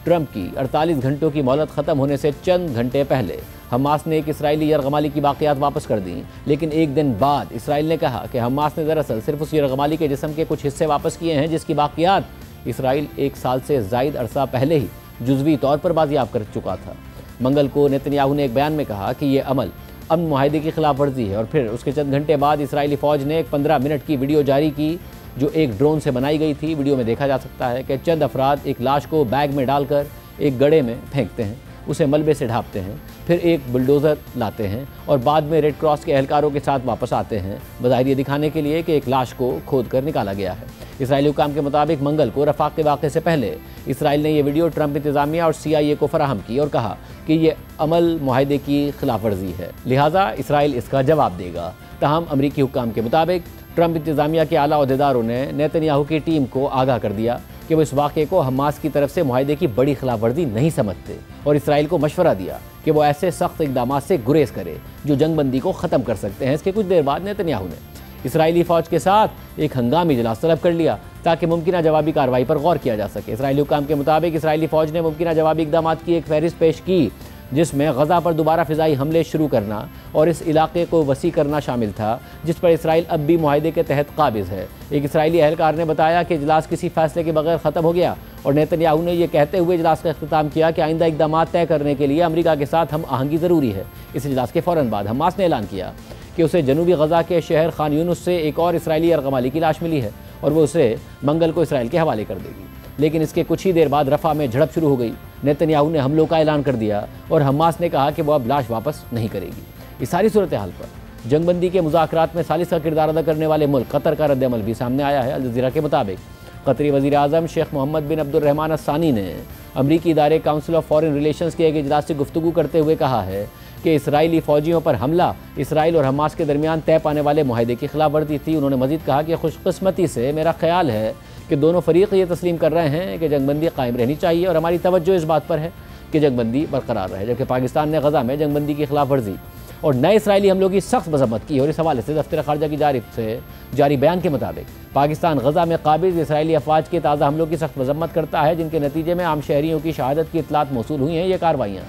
ट्रंप की 48 घंटों की मोहलत ख़त्म होने से चंद घंटे पहले हमास ने एक इसराइली यरगमाली की बाक़ियात वापस कर दी। लेकिन एक दिन बाद इसराइल ने कहा कि हमास ने दरअसल सिर्फ उस यरगमाली के जिस्म के कुछ हिस्से वापस किए हैं जिसकी बाक़ियात इसराइल 1 साल से ज़ायद अरसा पहले ही जुज़वी तौर पर बाजियाब कर चुका था। मंगल को नेतन्याहू ने एक बयान में कहा कि यह अमल अमन मुआहदे की खिलाफ वर्जी है और फिर उसके चंद घंटे बाद इसराइली फ़ौज ने एक 15 मिनट की वीडियो जारी की जो एक ड्रोन से बनाई गई थी। वीडियो में देखा जा सकता है कि चंद अफराद एक लाश को बैग में डालकर एक गड्ढे में फेंकते हैं, उसे मलबे से ढांपते हैं, फिर एक बुलडोज़र लाते हैं और बाद में रेड क्रॉस के एहलकारों के साथ वापस आते हैं, बज़ाहिर ये दिखाने के लिए कि एक लाश को खोद कर निकाला गया है। इसराइली हुक्काम के मुताबिक मंगल को रफ़ा के वाक़े से पहले इसराइल ने यह वीडियो ट्रंप इंतज़ामिया और CIA को फराहम की और कहा कि ये अमल मुआहदे की खिलाफ वर्जी है, लिहाजा इसराइल इसका जवाब देगा। ताहम अमरीकी हुक्काम के मुताबिक ट्रंप इंतज़ामिया के आला अहदेदारों ने नेतन्याहू की टीम को आगाह कर दिया कि वो इस वाक़े को हमास की तरफ से मुआहदे की बड़ी खिलाफ वर्जी नहीं समझते और इसराइल को मशवरा दिया कि वो ऐसे सख्त इक़दाम से गुरेज करे जो जंगबंदी को ख़त्म कर सकते हैं। इसके कुछ देर बाद नेतन्याहू ने इसराइली फ़ौज के साथ एक हंगामी इजलास तलब कर लिया ताकि मुमकिन जवाबी कार्रवाई पर गौर किया जा सके। इसराइली हुक्काम के मुताबिक इसराइली फ़ौज ने मुमकिन जवाबी इक़दाम की एक फहरिस्त पेश की जिसमें गज़ा पर दोबारा फ़िज़ाई हमले शुरू करना और इस इलाके को वसी करना शामिल था, जिस पर इसराइल अब भी मुआहदे के तहत काबिज़ है। एक इसराइली अहलकार ने बताया कि इजलास किसी फ़ैसले के बगैर ख़त्म हो गया और नेतन्याहू ने यह कहते हुए इजलास का अख्तिताम किया कि आइंदा इक़दाम तय करने के लिए अमरीका के साथ हम आहंगी ज़रूरी है। इस इजलास के फ़ौरन बाद हमास ने ऐलान किया कि उसे जनूबी गज़ा के शहर खान यूनुस से एक और इसराइली यरगमाली की लाश मिली है और वो उसे मंगल को इसराइल के हवाले कर देगी। लेकिन इसके कुछ ही देर बाद रफ़ा में झड़प शुरू हो गई। नेतन्याहू ने हमलों का ऐलान कर दिया और हमास ने कहा कि वो अब लाश वापस नहीं करेगी। इस सारी सूरत हाल पर जंगबंदी के मुज़ाकरात में सालिस का किरदार अदा करने वाले मुल्क कतर का रद्द-ए-अमल भी सामने आया है। अल जज़ीरा के मुताबिक कतरी वज़ीर आज़म शेख मोहम्मद बिन अब्दुर्रहमान अस्सानी ने अमरीकी इदारे काउंसिल ऑफ फॉरेन रिलेशंस के एक इजलास से गुफ्तगू करते हुए कहा है कि इसराइली फ़ौजियों पर हमला इसराइल और हमास के दरमियान तय पाने वाले मुआहदे की खिलाफ वर्जी थी। उन्होंने मज़ीद कहा कि खुशकिस्मती से मेरा ख्याल है कि दोनों फ़रीक ये तस्लीम कर रहे हैं कि जंगबंदी कायम रहनी चाहिए और हमारी तवज्जो इस बात पर है कि जंगबंदी बरकरार रहे, जबकि पाकिस्तान ने गज़ा में जंगबंदी की खिलाफ वर्जी और नए इसराइली हमलों की सख्त मजम्मत की। और इस हवाले से दफ्तर खारजा की जानिब से जारी बयान के मुताबिक पाकिस्तान गज़ा में काबिज़ इसराइली अफवाज के ताज़ा हमलों की सख्त मजम्मत करता है, जिनके नतीजे में आम शहरियों की शहादत की इतलात मौसूल हुई हैं। ये कार्रवाइयाँ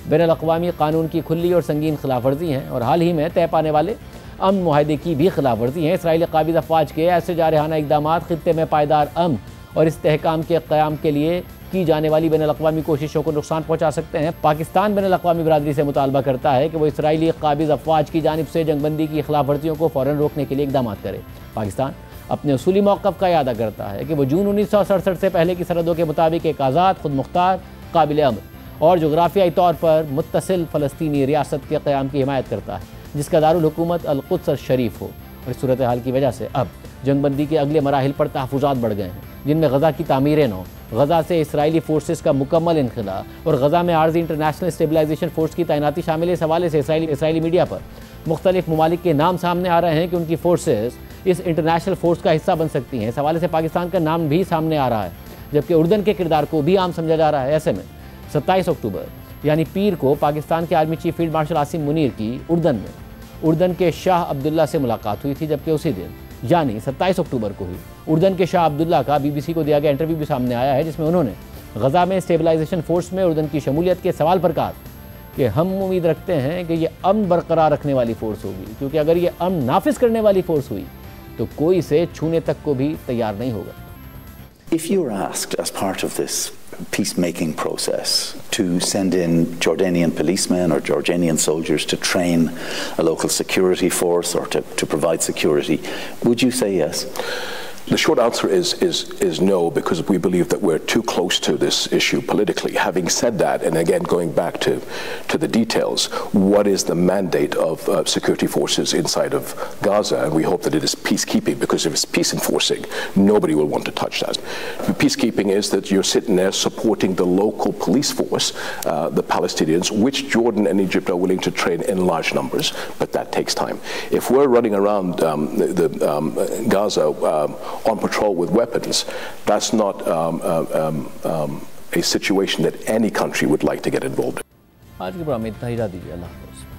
बैनुल-अक़वामी कानून की खुली और संगीन खिलाफ वर्जी हैं और हाल ही में तय पाने वाले अमन मुआहदे की भी खिलाफ वर्जी हैं। इसराइली काबिज़ अफवाज के ऐसे जारहाना इक़दाम खित्ते में पायदार अमन और इस्तेहकाम के क़याम के लिए की जाने वाली बैनुल-अक़वामी कोशिशों को नुकसान पहुँचा सकते हैं। पाकिस्तान बैनुल-अक़वामी बरादरी से मुतालबा करता है कि वो इसराइली काबिज़ अफवाज की जानिब से जंगबंदी की खिलाफ वर्जियों को फ़ौरन रोकने के लिए इक़दाम करे। पाकिस्तान अपने उसूली मौक़िफ़ का इआदा करता है कि वो जून 1967 से पहले की सरहदों के मुताबिक एक आज़ाद, खुद मुख्तार, काबिल अमन और जोग्राफियाई तौर पर मुत्तसिल फ़लस्तीनी रियासत के क़याम की हिमायत करता है, जिसका दारुल हुकूमत अल-कुद्स शरीफ हो। और इस सूरत हाल की वजह से अब जंगबंदी के अगले मराहिल पर तहफ़्फ़ुज़ात बढ़ गए हैं, जिनमें गज़ा की तामीर नौ, गज़ा से इसराइली फोर्सेस का मुकम्मल इनखला और गज़ा में आर्ज़ी इंटरनेशनल स्टेबलाइजेशन फोर्स की तैनाती शामिल है। इस हवाले से इसराइली मीडिया पर मुख्तलिफ ममालिक के नाम सामने आ रहे हैं कि उनकी फोर्सेस इस इंटरनेशनल फोर्स का हिस्सा बन सकती हैं। इस हवाले से पाकिस्तान का नाम भी सामने आ रहा है, जबकि उर्दन के किरदार को भी आम समझा जा रहा है। ऐसे में 27 अक्टूबर यानी पीर को पाकिस्तान के army chief field marshal Asim Munir की उर्दन के शाह अब्दुल्ला से मुलाकात हुई थी, जबकि उसी दिन यानी 27 अक्टूबर को ही उर्दन के शाह अब्दुल्ला का BBC को दिया गया इंटरव्यू भी सामने आया है, जिसमें उन्होंने गज़ा में स्टेबलाइजेशन फोर्स में उर्दन की शमूलियत के सवाल पर कहा कि हम उम्मीद रखते हैं कि ये अमन बरकरार रखने वाली फ़ोर्स होगी, क्योंकि अगर ये अमन नाफिज करने वाली फ़ोर्स हुई तो कोई इसे छूने तक को भी तैयार नहीं होगा। If you were asked as part of this peacemaking process to send in Jordanian policemen or Jordanian soldiers to train a local security force or to provide security, would you say yes? The short answer is no, because we believe that we're too close to this issue politically. Having said that, and again going back to the details, what is the mandate of security forces inside of Gaza? And we hope that it is peacekeeping, because if it's peace enforcing, nobody will want to touch that. Peacekeeping is that you're sitting there supporting the local police force, the Palestinians, which Jordan and Egypt are willing to train in large numbers, but that takes time. If we're running around Gaza on patrol with weapons, that's not a situation that any country would like to get involved in. आज के programme में इतना ही, इजाज़त दीजिए। अल्लाह हाफ़िज़।